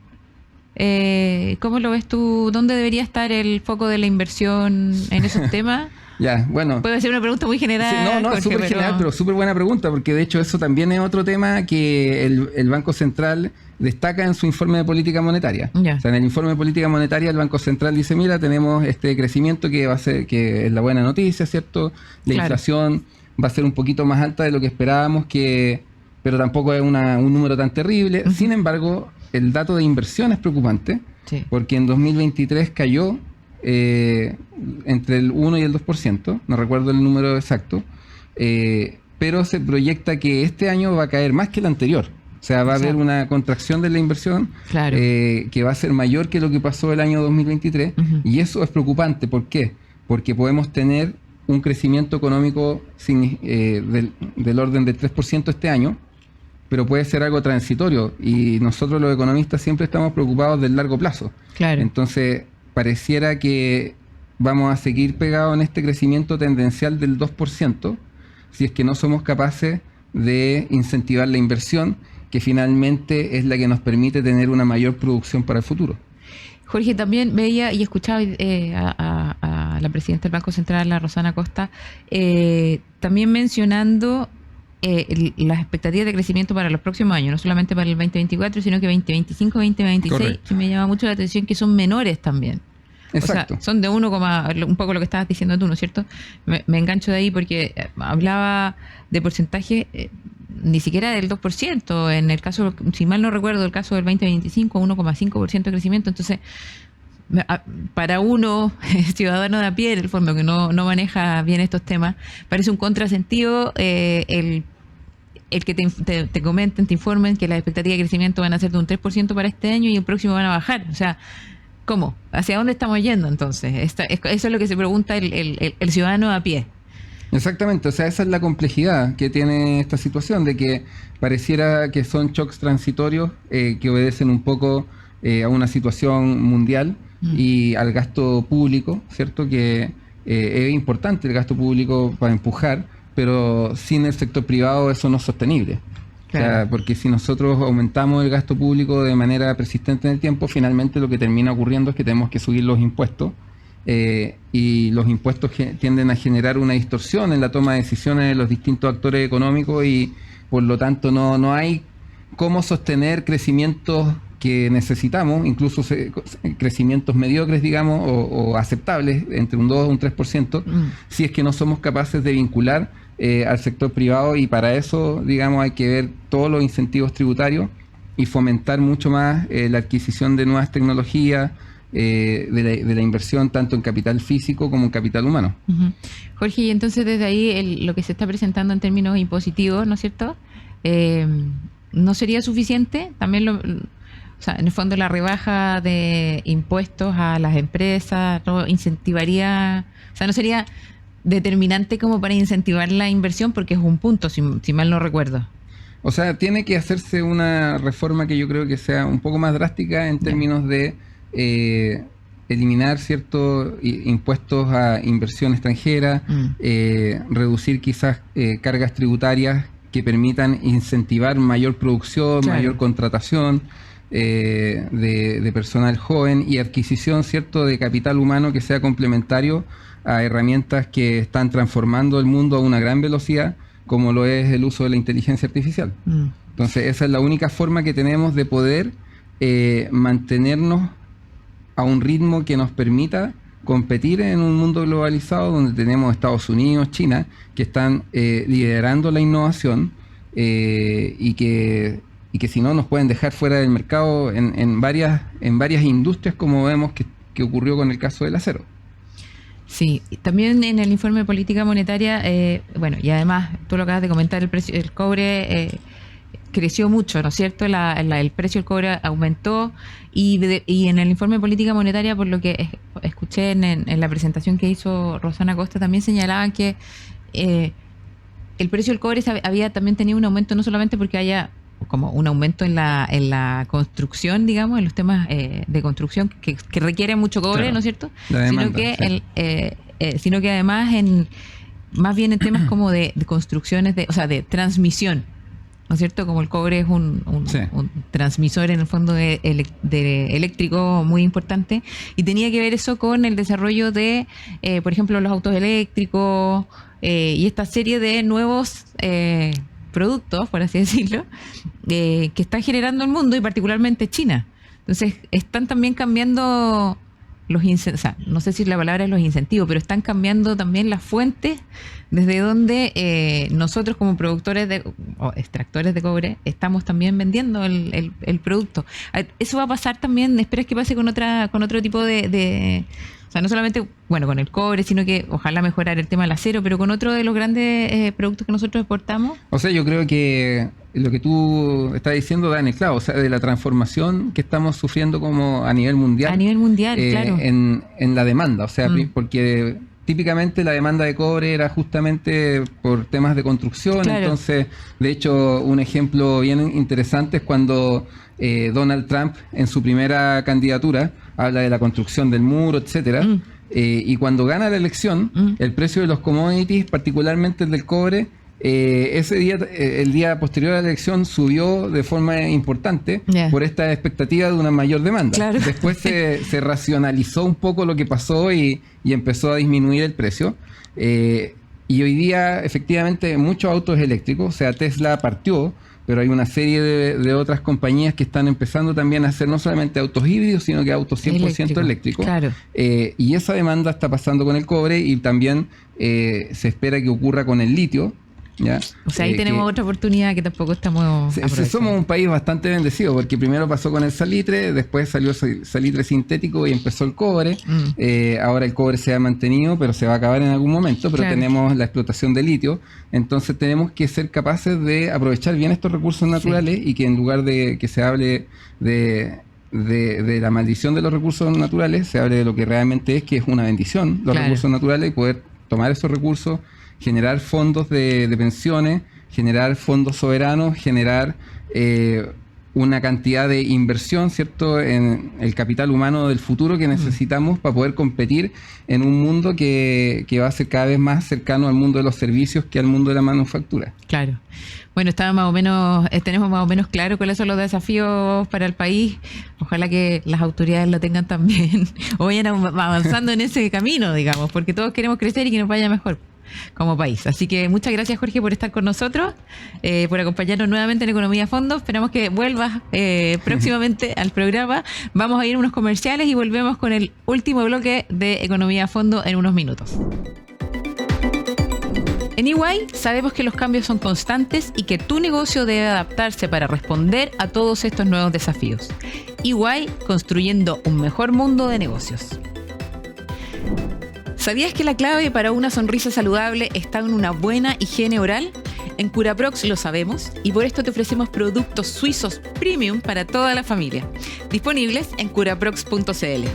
¿Cómo lo ves tú? ¿Dónde debería estar el foco de la inversión en esos temas? Ya, bueno. Puede ser una pregunta muy general. Sí, no, súper general, pero súper buena pregunta, porque de hecho eso también es otro tema que el Banco Central destaca en su informe de política monetaria. Ya. O sea, en el informe de política monetaria el Banco Central dice, mira, tenemos este crecimiento que va a ser, que es la buena noticia, ¿cierto? La inflación va a ser un poquito más alta de lo que esperábamos, pero tampoco es un número tan terrible. Sin embargo, el dato de inversión es preocupante, porque en 2023 cayó entre el 1 y el 2%, no recuerdo el número exacto, pero se proyecta que este año va a caer más que el anterior. O sea, va a haber una contracción de la inversión que va a ser mayor que lo que pasó el año 2023, y eso es preocupante. ¿Por qué? Porque podemos tener un crecimiento económico del orden del 3% este año, pero puede ser algo transitorio, y nosotros los economistas siempre estamos preocupados del largo plazo. Claro. Entonces, pareciera que vamos a seguir pegados en este crecimiento tendencial del 2%, si es que no somos capaces de incentivar la inversión, que finalmente es la que nos permite tener una mayor producción para el futuro. Jorge, también veía y escuchaba a la presidenta del Banco Central, la Rosana Costa, también mencionando las expectativas de crecimiento para los próximos años, no solamente para el 2024, sino que 2025, 2026, Correcto. Que me llama mucho la atención que son menores también. Exacto. O sea, son de un poco lo que estabas diciendo tú, ¿no es cierto? Me engancho de ahí porque hablaba de porcentaje ni siquiera del 2%, en el caso, si mal no recuerdo, el caso del 2025, 1,5% de crecimiento. Entonces, para uno, ciudadano de a pie, en el fondo, que no maneja bien estos temas, parece un contrasentido el que te comenten, te informen que las expectativas de crecimiento van a ser de un 3% para este año y el próximo van a bajar. O sea, ¿cómo? ¿Hacia dónde estamos yendo entonces? Eso es lo que se pregunta el ciudadano de a pie. Exactamente, o sea, esa es la complejidad que tiene esta situación, de que pareciera que son shocks transitorios que obedecen un poco a una situación mundial y al gasto público, ¿cierto? Que es importante el gasto público para empujar, pero sin el sector privado eso no es sostenible. Claro. O sea, porque si nosotros aumentamos el gasto público de manera persistente en el tiempo, finalmente lo que termina ocurriendo es que tenemos que subir los impuestos. Y los impuestos tienden a generar una distorsión en la toma de decisiones de los distintos actores económicos, y por lo tanto no hay cómo sostener crecimientos que necesitamos, incluso crecimientos mediocres, digamos, o aceptables, entre un 2 o un 3%, si es que no somos capaces de vincular al sector privado, y para eso, digamos, hay que ver todos los incentivos tributarios y fomentar mucho más la adquisición de nuevas tecnologías, de la inversión tanto en capital físico como en capital humano. Jorge, y entonces desde ahí lo que se está presentando en términos impositivos, ¿no es cierto? ¿No sería suficiente? También o sea, en el fondo la rebaja de impuestos a las empresas no incentivaría, o sea, no sería determinante como para incentivar la inversión, porque es un punto, si mal no recuerdo. O sea, tiene que hacerse una reforma que yo creo que sea un poco más drástica en términos de eliminar ciertos impuestos a inversión extranjera, reducir quizás cargas tributarias que permitan incentivar mayor producción, mayor contratación de personal joven y adquisición, ¿cierto?, de capital humano que sea complementario a herramientas que están transformando el mundo a una gran velocidad, como lo es el uso de la inteligencia artificial. Entonces, esa es la única forma que tenemos de poder mantenernos a un ritmo que nos permita competir en un mundo globalizado donde tenemos Estados Unidos, China, que están liderando la innovación y que si no nos pueden dejar fuera del mercado en varias industrias, como vemos que ocurrió con el caso del acero. Sí, también en el informe de política monetaria, y además tú lo acabas de comentar, el cobre creció mucho, ¿no es cierto? El precio del cobre aumentó y en el informe de política monetaria, por lo que escuché en la presentación que hizo Rosana Costa, también señalaban que el precio del cobre había también tenido un aumento, no solamente porque haya como un aumento en la construcción, digamos, en los temas de construcción que requieren mucho cobre, claro, ¿no es cierto? Demanda, sino que además más bien en temas como de construcciones, de transmisión, ¿no es cierto? Como el cobre es un transmisor en el fondo de eléctrico muy importante, y tenía que ver eso con el desarrollo de, por ejemplo, los autos eléctricos y esta serie de nuevos productos, por así decirlo, que están generando el mundo y particularmente China. Entonces, están también cambiando los incentivos, no sé si la palabra es los incentivos, pero están cambiando también las fuentes desde donde nosotros como productores o extractores de cobre estamos también vendiendo el producto. Eso va a pasar también, esperas que pase con otro tipo de o sea, no solamente, con el cobre, sino que ojalá mejorar el tema del acero, pero con otro de los grandes productos que nosotros exportamos. O sea, yo creo que lo que tú estás diciendo da en el clavo, o sea, de la transformación que estamos sufriendo como a nivel mundial. A nivel mundial, claro. En la demanda, o sea, porque típicamente la demanda de cobre era justamente por temas de construcción, claro. Entonces, de hecho, un ejemplo bien interesante es cuando Donald Trump en su primera candidatura habla de la construcción del muro, etcétera, y cuando gana la elección, el precio de los commodities, particularmente el del cobre, ese día, el día posterior a la elección, subió de forma importante por esta expectativa de una mayor demanda. Claro. Después se racionalizó un poco lo que pasó y empezó a disminuir el precio. Y hoy día, efectivamente, muchos autos eléctricos, o sea, Tesla partió, pero hay una serie de otras compañías que están empezando también a hacer no solamente autos híbridos, sino que autos 100% eléctricos. Claro. Y esa demanda está pasando con el cobre y también se espera que ocurra con el litio. ¿Ya? O sea, ahí tenemos otra oportunidad que tampoco estamos somos un país bastante bendecido, porque primero pasó con el salitre, después salió salitre sintético y empezó el cobre. Ahora el cobre se ha mantenido, pero se va a acabar en algún momento, pero claro, tenemos la explotación de litio. Entonces tenemos que ser capaces de aprovechar bien estos recursos naturales y que en lugar de que se hable de la maldición de los recursos naturales, se hable de lo que realmente es, que es una bendición, los recursos naturales, y poder tomar esos recursos, generar fondos de pensiones, generar fondos soberanos, generar una cantidad de inversión, ¿cierto?, en el capital humano del futuro que necesitamos para poder competir en un mundo que va a ser cada vez más cercano al mundo de los servicios que al mundo de la manufactura. Claro. Bueno, tenemos más o menos claro cuáles son los desafíos para el país. Ojalá que las autoridades lo tengan también o vayan avanzando en ese camino, digamos, porque todos queremos crecer y que nos vaya mejor como país. Así que muchas gracias, Jorge, por estar con nosotros, por acompañarnos nuevamente en Economía a Fondo. Esperamos que vuelvas próximamente al programa. Vamos a ir a unos comerciales y volvemos con el último bloque de Economía a Fondo en unos minutos. En EY sabemos que los cambios son constantes y que tu negocio debe adaptarse para responder a todos estos nuevos desafíos. EY, construyendo un mejor mundo de negocios. ¿Sabías que la clave para una sonrisa saludable está en una buena higiene oral? En Curaprox lo sabemos y por esto te ofrecemos productos suizos premium para toda la familia, disponibles en curaprox.cl.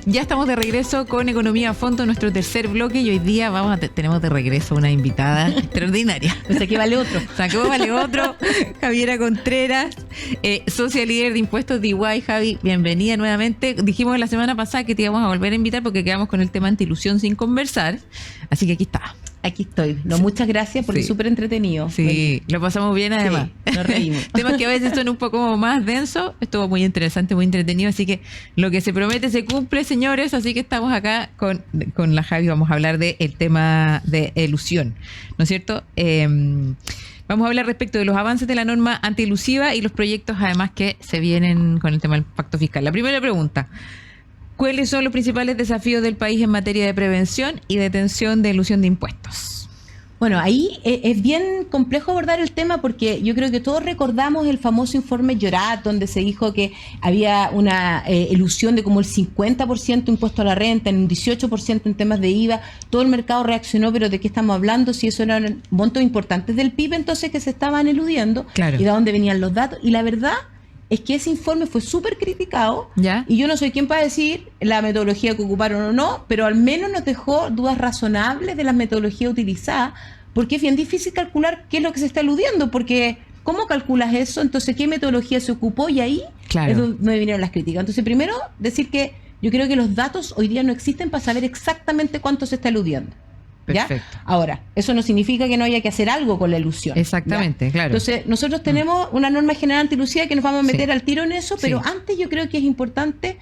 ya estamos de regreso con Economía a Fondo, nuestro tercer bloque, y hoy día tenemos de regreso una invitada extraordinaria. O sea, que vale otro. Javiera Contreras, socia líder de impuestos de EY. Javi, bienvenida nuevamente. Dijimos la semana pasada que te íbamos a volver a invitar porque quedamos con el tema antiilusión sin conversar, así que aquí está. Aquí estoy. Muchas gracias porque es súper entretenido. Sí, lo pasamos bien además. Sí, nos reímos. Temas que a veces son un poco más densos. Estuvo muy interesante, muy entretenido. Así que lo que se promete se cumple, señores. Así que estamos acá con la Javi. Vamos a hablar del tema de elusión, ¿no es cierto? Vamos a hablar respecto de los avances de la norma antielusiva y los proyectos además que se vienen con el tema del pacto fiscal. La primera pregunta: ¿cuáles son los principales desafíos del país en materia de prevención y detención de elusión de impuestos? Bueno, ahí es bien complejo abordar el tema porque yo creo que todos recordamos el famoso informe Llorat, donde se dijo que había una elusión de como el 50% impuesto a la renta, en un 18% en temas de IVA. Todo el mercado reaccionó, pero ¿de qué estamos hablando? Si eso eran montos importantes del PIB, entonces que se estaban eludiendo. Claro. Y de dónde venían los datos. Y la verdad es que ese informe fue súper criticado. ¿Ya? Y yo no soy quien para decir la metodología que ocuparon o no, pero al menos nos dejó dudas razonables de la metodología utilizada, porque es bien difícil calcular qué es lo que se está eludiendo, porque ¿cómo calculas eso? Entonces, ¿qué metodología se ocupó? Y ahí claro, es donde vinieron las críticas. Entonces, primero, decir que yo creo que los datos hoy día no existen para saber exactamente cuánto se está eludiendo. ¿Ya? Perfecto. Ahora, eso no significa que no haya que hacer algo con la elusión. Exactamente, ¿ya? claro. Entonces, nosotros tenemos una norma general antilusiva que nos vamos a meter al tiro en eso, pero antes yo creo que es importante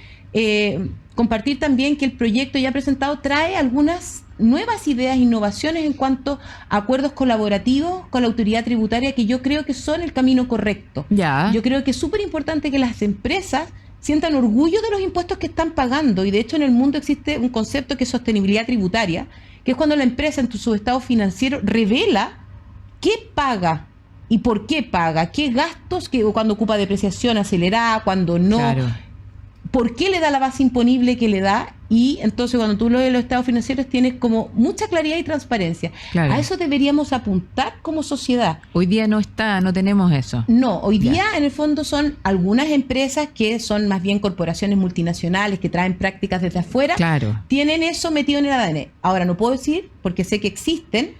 compartir también que el proyecto ya presentado trae algunas nuevas ideas, innovaciones en cuanto a acuerdos colaborativos con la autoridad tributaria que yo creo que son el camino correcto. Ya. Yo creo que es súper importante que las empresas sientan orgullo de los impuestos que están pagando, y de hecho en el mundo existe un concepto que es sostenibilidad tributaria, que es cuando la empresa en su estado financiero revela qué paga y por qué paga, qué gastos, cuando ocupa depreciación acelerada, cuando no, claro, por qué le da la base imponible que le da, y entonces cuando tú lo ves en los estados financieros tienes como mucha claridad y transparencia. Claro. A eso deberíamos apuntar como sociedad. Hoy día no tenemos eso. No, hoy día en el fondo son algunas empresas que son más bien corporaciones multinacionales que traen prácticas desde afuera, Claro. tienen eso metido en el ADN. Ahora no puedo decir, porque sé que existen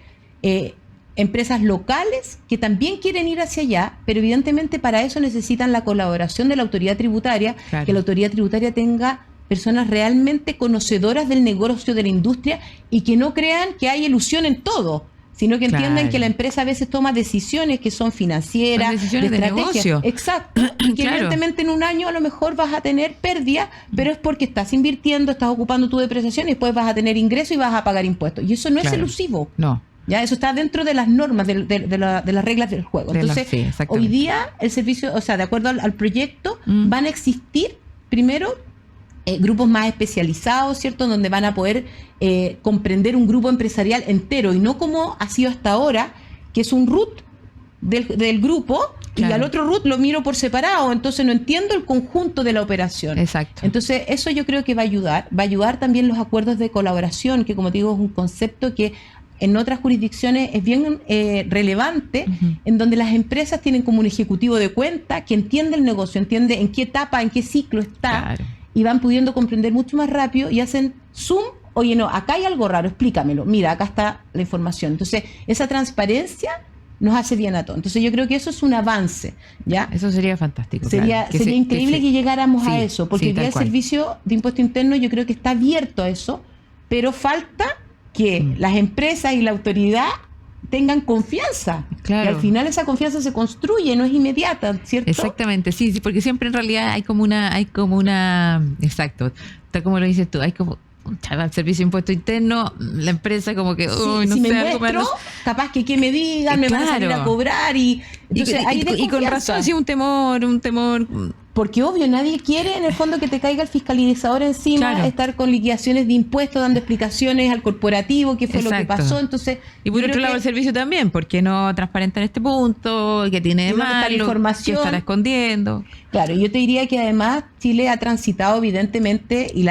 empresas locales que también quieren ir hacia allá, pero evidentemente para eso necesitan la colaboración de la autoridad tributaria, Claro. que la autoridad tributaria tenga personas realmente conocedoras del negocio de la industria y que no crean que hay ilusión en todo, sino que entiendan Claro. que la empresa a veces toma decisiones que son financieras, Son decisiones de estrategia. negocio. Exacto. Y que Claro. evidentemente en un año a lo mejor vas a tener pérdida, pero es porque estás invirtiendo, estás ocupando tu depreciación y después vas a tener ingreso y vas a pagar impuestos. Y eso no Claro. es elusivo. No. Ya, eso está dentro de las normas, de las reglas del juego. Entonces, Sí, exactamente. hoy día el servicio, o sea, de acuerdo al proyecto, van a existir primero grupos más especializados, ¿cierto? Donde van a poder comprender un grupo empresarial entero y no como ha sido hasta ahora, que es un root del grupo. Claro. Y al otro root lo miro por separado, entonces no entiendo el conjunto de la operación. Exacto. Entonces, eso yo creo que va a ayudar también los acuerdos de colaboración, que como te digo es un concepto que en otras jurisdicciones es bien relevante, en donde las empresas tienen como un ejecutivo de cuenta que entiende el negocio, entiende en qué etapa, en qué ciclo está, Claro. y van pudiendo comprender mucho más rápido y hacen zoom. Oye, no, acá hay algo raro, explícamelo. Mira, acá está la información. Entonces, esa transparencia nos hace bien a todos. Entonces, yo creo que eso es un avance, ¿ya? Eso sería fantástico. Sería increíble que llegáramos a eso, porque sí, hoy día tal el cual. servicio de impuesto interno yo creo que está abierto a eso, pero falta que las empresas y la autoridad tengan confianza. Claro. Y al final esa confianza se construye, no es inmediata, ¿cierto? Exactamente, sí, porque siempre en realidad hay como una, exacto, tal como lo dices tú, hay como el servicio de impuesto interno, la empresa como que, uy, no si sé, me algo muestro, menos. capaz que me digan, me van a salir a cobrar y entonces hay y con desconfianza. razón, sí, un temor. Porque obvio, nadie quiere en el fondo que te caiga el fiscalizador encima, Claro. estar con liquidaciones de impuestos, dando explicaciones al corporativo, qué fue lo que Exacto. pasó. Entonces, Y por yo otro creo lado que- el servicio también, porque no transparenta en este punto, que tiene de ¿Y dónde está la malo, información? que estará escondiendo. Claro, yo te diría que además Chile ha transitado evidentemente y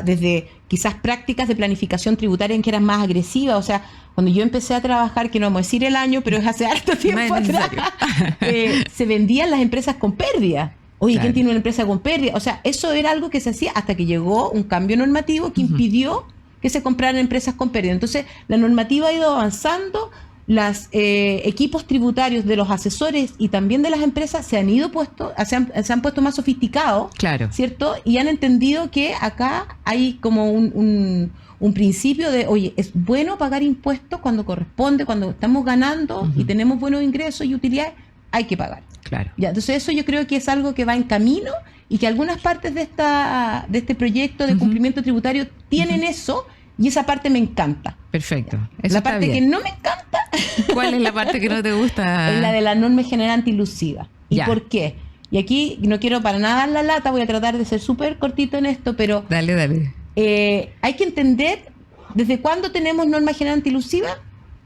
desde quizás prácticas de planificación tributaria en que eran más agresivas. O sea, cuando yo empecé a trabajar, que no vamos a decir el año, pero es hace harto tiempo No es atrás, se vendían las empresas con pérdida. Oye, ¿quién tiene una empresa con pérdida? O sea, eso era algo que se hacía hasta que llegó un cambio normativo que impidió que se compraran empresas con pérdida. Entonces, la normativa ha ido avanzando, los equipos tributarios de los asesores y también de las empresas se han puesto más sofisticados, ¿cierto? Y han entendido que acá hay como un principio de, oye, es bueno pagar impuestos cuando corresponde, cuando estamos ganando y tenemos buenos ingresos y utilidades, hay que pagar. Claro. Ya, entonces eso yo creo que es algo que va en camino y que algunas partes de este proyecto de cumplimiento tributario tienen eso, y esa parte me encanta. Perfecto. Eso la parte que no me encanta. ¿Cuál es la parte que no te gusta? Es la de la norma general antilusiva. ¿Y por qué? Y aquí no quiero para nada dar la lata, voy a tratar de ser súper cortito en esto, pero dale. Hay que entender desde cuándo tenemos norma general antilusiva.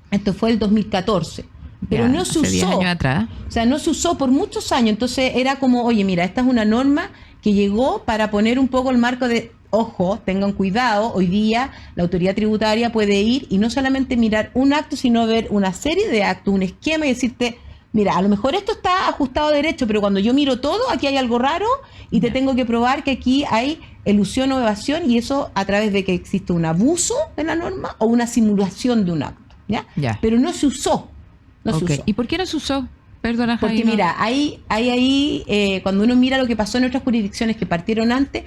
Esto fue el 2014. Pero no se usó. 10 años atrás. O sea, no se usó por muchos años. Entonces era como, oye, mira, esta es una norma que llegó para poner un poco el marco de, ojo, tengan cuidado, hoy día la autoridad tributaria puede ir y no solamente mirar un acto, sino ver una serie de actos, un esquema y decirte, mira, a lo mejor esto está ajustado a derecho, pero cuando yo miro todo, aquí hay algo raro y te tengo que probar que aquí hay elusión o evasión, y eso a través de que existe un abuso de la norma o una simulación de un acto. ¿Ya? Pero no se usó. No se usó. ¿Y por qué no se usó? Perdona, Jaime. Porque mira, hay ahí, cuando uno mira lo que pasó en otras jurisdicciones que partieron antes,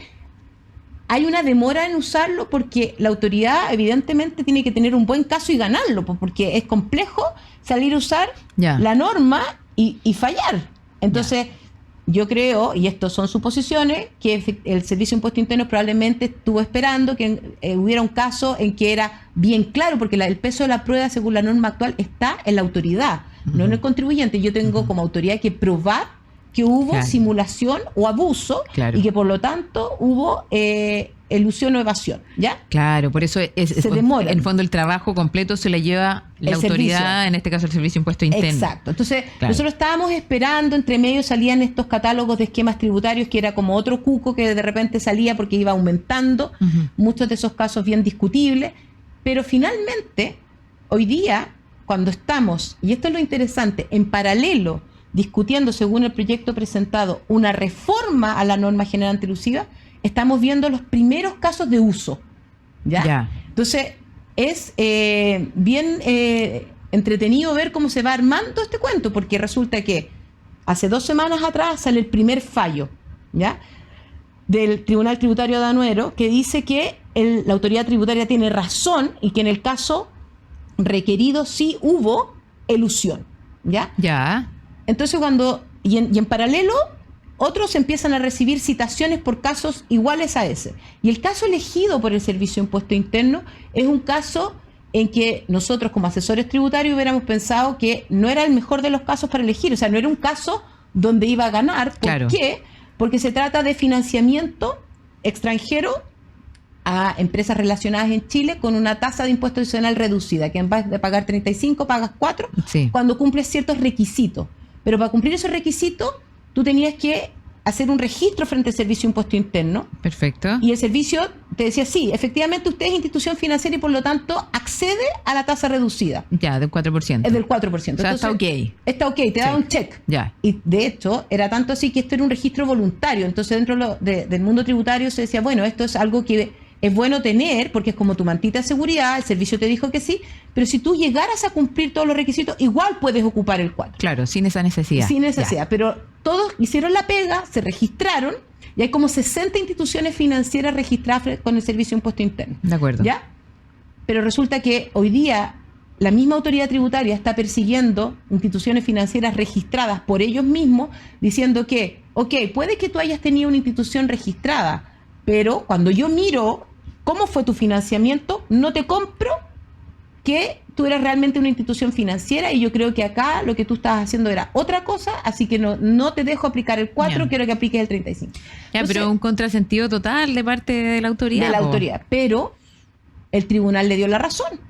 hay una demora en usarlo porque la autoridad evidentemente tiene que tener un buen caso y ganarlo, porque es complejo salir a usar la norma y fallar. Entonces, yo creo, y esto son suposiciones, que el Servicio de Impuesto Interno probablemente estuvo esperando que hubiera un caso en que era bien claro, porque el peso de la prueba según la norma actual está en la autoridad, no en el contribuyente. Yo tengo como autoridad que probar que hubo simulación o abuso y que por lo tanto hubo elusión o evasión, ¿ya? Claro, por eso se demora. En el fondo el trabajo completo se le lleva la autoridad, servicio. En este caso el Servicio de Impuesto Interno. Exacto. Entonces, nosotros estábamos esperando, entre medio salían estos catálogos de esquemas tributarios, que era como otro cuco que de repente salía porque iba aumentando, muchos de esos casos bien discutibles, pero finalmente, hoy día, cuando estamos, y esto es lo interesante, en paralelo, discutiendo según el proyecto presentado una reforma a la norma general antilusiva, estamos viendo los primeros casos de uso. ¿Ya? Entonces, es bien entretenido ver cómo se va armando este cuento, porque resulta que hace 2 semanas atrás sale el primer fallo, ¿ya?, del Tribunal Tributario Aduanero, que dice que la autoridad tributaria tiene razón y que en el caso requerido sí hubo elusión. ¿Ya? Entonces y en paralelo, otros empiezan a recibir citaciones por casos iguales a ese. Y el caso elegido por el Servicio de Impuesto Interno es un caso en que nosotros como asesores tributarios hubiéramos pensado que no era el mejor de los casos para elegir. O sea, no era un caso donde iba a ganar. ¿Por qué? Porque se trata de financiamiento extranjero a empresas relacionadas en Chile con una tasa de impuesto adicional reducida, que en vez de pagar 35 pagas 4 cuando cumples ciertos requisitos. Pero para cumplir esos requisitos, tú tenías que hacer un registro frente al Servicio de Impuesto Interno. Perfecto. Y el servicio te decía, sí, efectivamente usted es institución financiera y por lo tanto accede a la tasa reducida. Ya, del 4%. Es del 4%. O sea, entonces, está ok. Está ok, te da un check. Ya. Y de hecho, era tanto así que esto era un registro voluntario. Entonces, dentro del mundo tributario se decía, bueno, esto es algo que es bueno tener porque es como tu mantita de seguridad, el servicio te dijo que sí, pero si tú llegaras a cumplir todos los requisitos, igual puedes ocupar el 4. Claro, sin esa necesidad. Sin necesidad, pero todos hicieron la pega, se registraron, y hay como 60 instituciones financieras registradas con el Servicio de Impuesto Interno. De acuerdo. ¿Ya? Pero resulta que hoy día la misma autoridad tributaria está persiguiendo instituciones financieras registradas por ellos mismos, diciendo que, ok, puede que tú hayas tenido una institución registrada, pero cuando yo miro cómo fue tu financiamiento, no te compro que tú eras realmente una institución financiera, y yo creo que acá lo que tú estabas haciendo era otra cosa, así que no te dejo aplicar el 4, quiero que apliques el 35. Entonces, pero un contrasentido total de parte de la autoridad. De la autoridad, pero el tribunal le dio la razón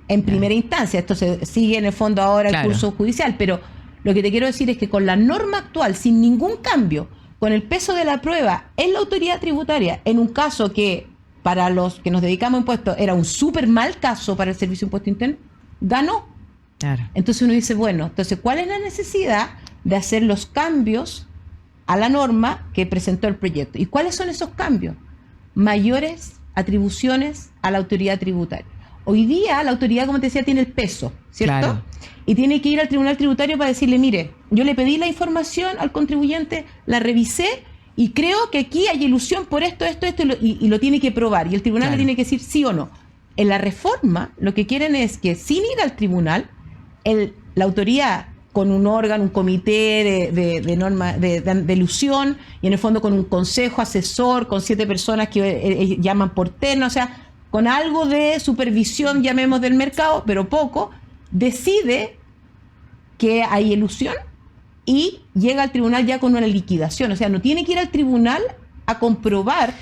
en primera instancia. Esto se sigue en el fondo ahora el curso judicial, pero lo que te quiero decir es que con la norma actual, sin ningún cambio, con el peso de la prueba en la autoridad tributaria, en un caso que para los que nos dedicamos a impuestos era un súper mal caso para el Servicio de Impuesto Interno, ganó. Entonces uno dice, bueno, entonces ¿cuál es la necesidad de hacer los cambios a la norma que presentó el proyecto. ¿Y cuáles son esos cambios? Mayores atribuciones a la autoridad tributaria. Hoy día la autoridad, como te decía, tiene el peso, ¿cierto? Claro. Y tiene que ir al tribunal tributario para decirle, mire, yo le pedí la información al contribuyente, la revisé y creo que aquí hay ilusión por esto, y lo tiene que probar. Y el tribunal le tiene que decir sí o no. En la reforma, lo que quieren es que sin ir al tribunal, la autoridad, con un órgano, un comité de norma de ilusión, y en el fondo con un consejo asesor, con 7 personas que llaman por terno, o sea, con algo de supervisión, llamemos, del mercado, pero poco, decide que hay ilusión y llega al tribunal ya con una liquidación. O sea, no tiene que ir al tribunal a comprobar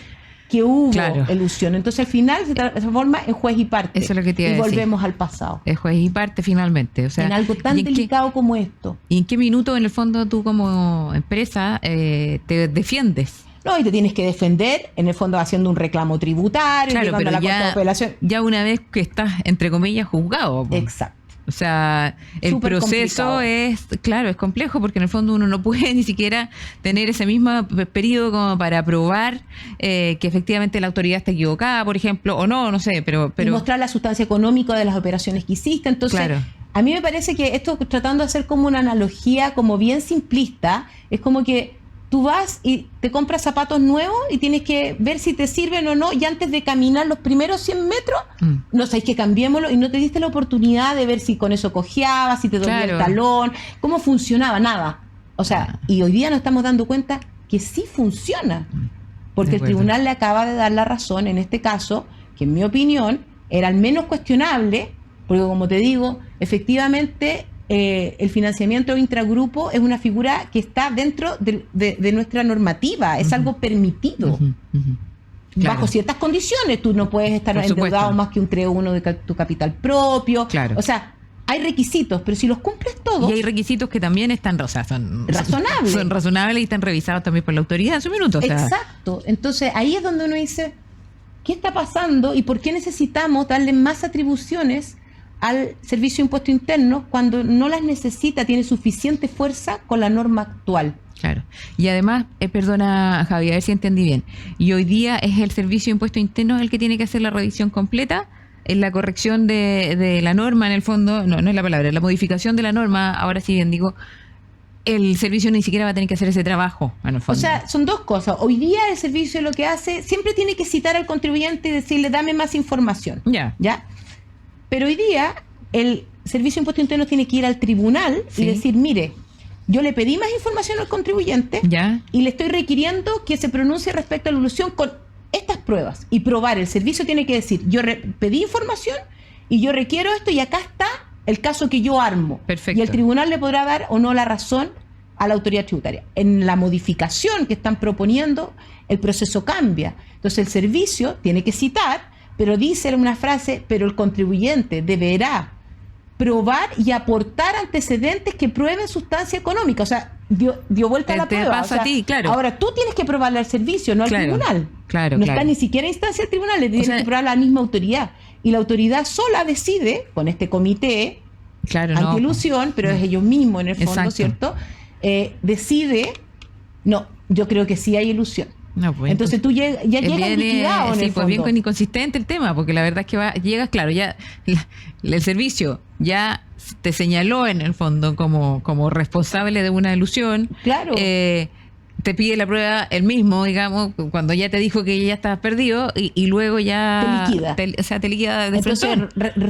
que hubo ilusión. Entonces, al final se transforma en juez y parte. Eso es lo que te iba a decir. Volvemos al pasado. Es juez y parte finalmente. O sea, en algo tan delicado como esto. ¿Y en qué minuto, en el fondo, tú como empresa te defiendes? No, y te tienes que defender, en el fondo, haciendo un reclamo tributario, claro, pero ya una vez que estás, entre comillas, juzgado. Pues. Exacto. O sea, el Súper proceso complicado. Es complejo, porque en el fondo uno no puede ni siquiera tener ese mismo periodo como para probar que efectivamente la autoridad está equivocada, por ejemplo, o no sé, pero... Y mostrar la sustancia económica de las operaciones que hiciste. Entonces, a mí me parece que esto, tratando de hacer como una analogía como bien simplista, es como que tú vas y te compras zapatos nuevos y tienes que ver si te sirven o no, y antes de caminar los primeros 100 metros, no sabéis que cambiémoslo, y no te diste la oportunidad de ver si con eso cojeabas, si te dolía el talón, cómo funcionaba, nada. O sea, y hoy día nos estamos dando cuenta que sí funciona, porque el tribunal le acaba de dar la razón en este caso, que en mi opinión era al menos cuestionable, porque como te digo, efectivamente... el financiamiento intragrupo es una figura que está dentro de nuestra normativa, es algo permitido. Bajo ciertas condiciones, tú no puedes estar endeudado más que un 3-1 de tu capital propio. O sea, hay requisitos, pero si los cumples todos... Y hay requisitos que también están, son razonables. Son razonables y están revisados también por la autoridad en su minuto. Exacto. Entonces, ahí es donde uno dice, ¿qué está pasando y por qué necesitamos darle más atribuciones al Servicio de Impuesto Interno cuando no las necesita, tiene suficiente fuerza con la norma actual? Claro. Y además, perdona, Javi, a ver si entendí bien. Y hoy día es el Servicio de Impuesto Interno el que tiene que hacer la revisión completa, en la corrección de la norma, en el fondo, no es la palabra, la modificación de la norma, ahora sí bien digo, el servicio ni siquiera va a tener que hacer ese trabajo, en el fondo. O sea, son dos cosas. Hoy día el servicio lo que hace, siempre tiene que citar al contribuyente y decirle, dame más información. ¿Ya? Pero hoy día el Servicio de Impuesto Interno tiene que ir al tribunal y decir, mire, yo le pedí más información al contribuyente y le estoy requiriendo que se pronuncie respecto a la ilusión con estas pruebas. Y probar, el servicio tiene que decir, yo pedí información y yo requiero esto y acá está el caso que yo armo. Perfecto. Y el tribunal le podrá dar o no la razón a la autoridad tributaria. En la modificación que están proponiendo, el proceso cambia. Entonces el servicio tiene que citar, pero dice una frase, pero el contribuyente deberá probar y aportar antecedentes que prueben sustancia económica. O sea, dio vuelta a la prueba. Pasa, o sea, a ti, claro. Ahora tú tienes que probarle al servicio, no al tribunal. No está ni siquiera en instancia del tribunal, le tiene que probar a la misma autoridad. Y la autoridad sola decide, con este comité anti-ilusión, pero es ellos mismos en el fondo, ¿cierto? Decide, no, yo creo que sí hay ilusión. No, pues, entonces tú ya llegas liquidado en el fondo. Bien inconsistente el tema, porque la verdad es que llegas, claro, ya el servicio ya te señaló en el fondo como responsable de una ilusión. Claro. Te pide la prueba el mismo, digamos, cuando ya te dijo que ya estabas perdido y luego ya te liquida de Entonces,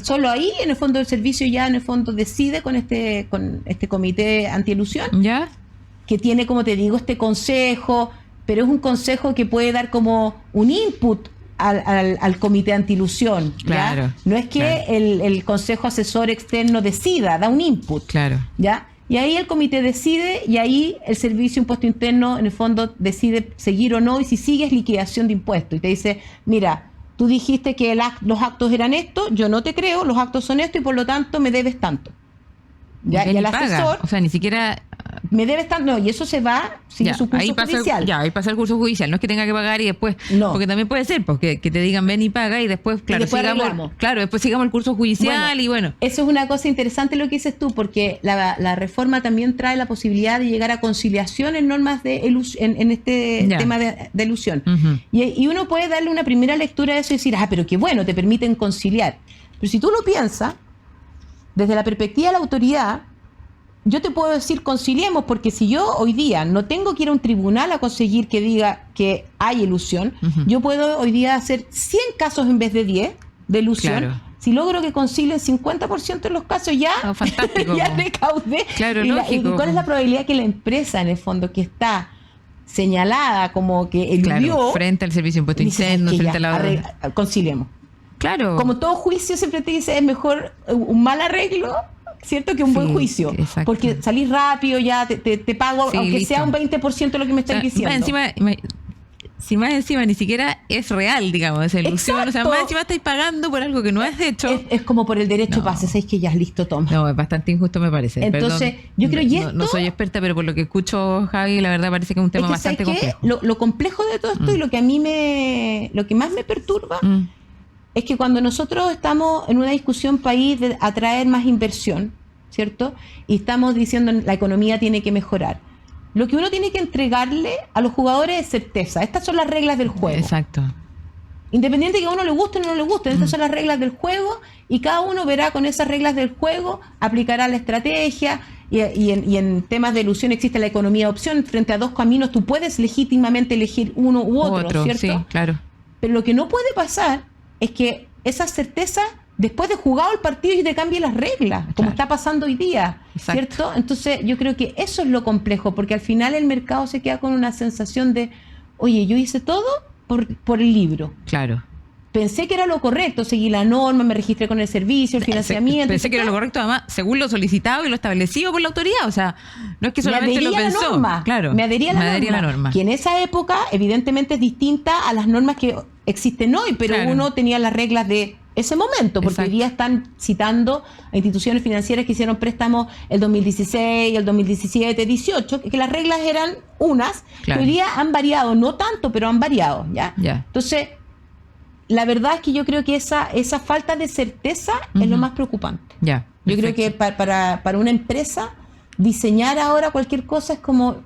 solo ahí, en el fondo, el servicio ya en el fondo decide con este comité anti-ilusión, que tiene, como te digo, este consejo, pero es un consejo que puede dar como un input al comité anti-ilusión. Claro. No es que el consejo asesor externo decida, da un input. Claro. ¿Ya? Y ahí el comité decide, y ahí el Servicio de Impuesto Interno, en el fondo, decide seguir o no, y si sigue es liquidación de impuestos. Y te dice, mira, tú dijiste que los actos eran estos, yo no te creo, los actos son estos, y por lo tanto me debes tanto. ¿Ya? Y el asesor... O sea, ni siquiera me debe estar, no, y eso se va, sigue su curso judicial. Ahí pasa el curso judicial, no es que tenga que pagar y después, porque también puede ser, porque que te digan ven y paga y después, claro, después sigamos el curso judicial y bueno. Eso es una cosa interesante lo que dices tú, porque la reforma también trae la posibilidad de llegar a conciliación en normas de en este tema de elusión. Y uno puede darle una primera lectura a eso y decir, pero qué bueno, te permiten conciliar. Pero si tú lo piensas, desde la perspectiva de la autoridad, yo te puedo decir conciliemos, porque si yo hoy día no tengo que ir a un tribunal a conseguir que diga que hay elusión, yo puedo hoy día hacer 100 casos en vez de 10 de elusión. Claro. Si logro que concilien 50% de los casos, ya, ya recaudé. Claro, ¿Y cuál es la probabilidad que la empresa, en el fondo, que está señalada como que eludió, frente al servicio de impuesto interno, frente a la... conciliemos? Claro. Como todo juicio siempre te dice, es mejor un mal arreglo, ¿cierto?, que un buen juicio. Exacto. Porque salís rápido, ya te pago, aunque sea un 20% de lo que me estás diciendo. Más encima ni siquiera es real, digamos, esa ilusión. Exacto. O sea, más encima estáis pagando por algo que no es hecho. Es como por el derecho pase, es que ya es listo, toma. No, es bastante injusto, me parece. Entonces, yo creo que no soy experta, pero por lo que escucho, Javi, la verdad parece que es un tema bastante complejo. Lo complejo de todo esto y lo que a mí lo que más me perturba es que cuando nosotros estamos en una discusión país de atraer más inversión, ¿cierto? Y estamos diciendo la economía tiene que mejorar. Lo que uno tiene que entregarle a los jugadores es certeza. Estas son las reglas del juego. Exacto. Independiente de que a uno le guste o no le guste, estas son las reglas del juego y cada uno verá con esas reglas del juego, aplicará la estrategia y en temas de ilusión existe la economía de opción. Frente a dos caminos tú puedes legítimamente elegir uno u otro, ¿cierto? Sí, claro. Pero lo que no puede pasar es que esa certeza, después de jugado el partido, y te cambie las reglas, como está pasando hoy día, ¿cierto? Entonces yo creo que eso es lo complejo, porque al final el mercado se queda con una sensación de, oye, yo hice todo por el libro. Claro. Pensé que era lo correcto, seguí la norma, me registré con el servicio, el financiamiento. Pensé que era lo correcto, además, según lo solicitado y lo establecido por la autoridad. O sea, no es que solamente lo pensó. Me adhería a la norma. Que en esa época, evidentemente, es distinta a las normas que existen hoy, pero uno tenía las reglas de ese momento, porque hoy día están citando a instituciones financieras que hicieron préstamos el 2016, el 2017, 18, que las reglas eran unas, que hoy día han variado, no tanto, pero han variado, ¿ya? Entonces, la verdad es que yo creo que esa falta de certeza es lo más preocupante. Yo creo que para una empresa diseñar ahora cualquier cosa es como,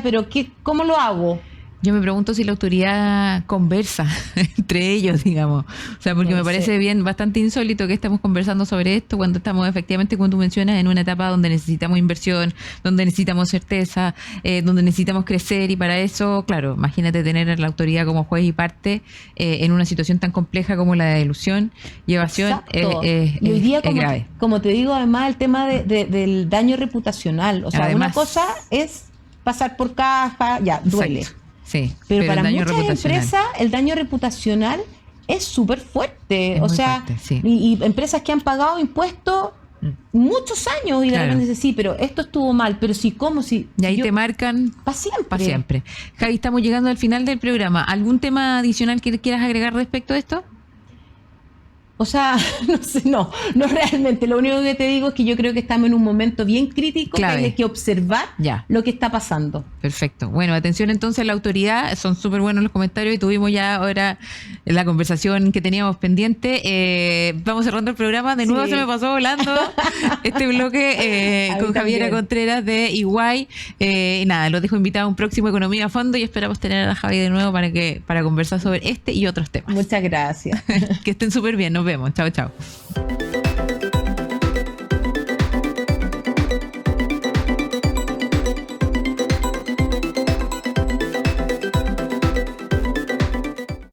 pero ¿cómo lo hago? Yo me pregunto si la autoridad conversa entre ellos, digamos. O sea, porque me parece bastante insólito que estemos conversando sobre esto cuando estamos efectivamente, como tú mencionas, en una etapa donde necesitamos inversión, donde necesitamos certeza, donde necesitamos crecer, y para eso, claro, imagínate tener la autoridad como juez y parte en una situación tan compleja como la de elusión y evasión. Y hoy día, es grave. Como te digo, además el tema del daño reputacional. O sea, además, una cosa es pasar por caja, duele. Exacto. Sí, pero para muchas empresas el daño reputacional es súper fuerte. O sea, y empresas que han pagado impuestos muchos años y de repente dicen, sí, pero esto estuvo mal, pero sí, ¿cómo? Sí, y ahí te marcan para siempre. Para siempre. Javi, estamos llegando al final del programa. ¿Algún tema adicional que quieras agregar respecto a esto? O sea, no sé, no realmente. Lo único que te digo es que yo creo que estamos en un momento bien crítico, que hay que observar lo que está pasando. Perfecto. Bueno, atención entonces a la autoridad. Son súper buenos los comentarios y tuvimos ya ahora la conversación que teníamos pendiente. Vamos cerrando el programa. De nuevo se me pasó volando este bloque con Javiera Contreras de EY. Nada, los dejo invitados a un próximo Economía a Fondo y esperamos tener a Javi de nuevo para conversar sobre este y otros temas. Muchas gracias. Que estén súper bien. Nos vemos. Chao, chao.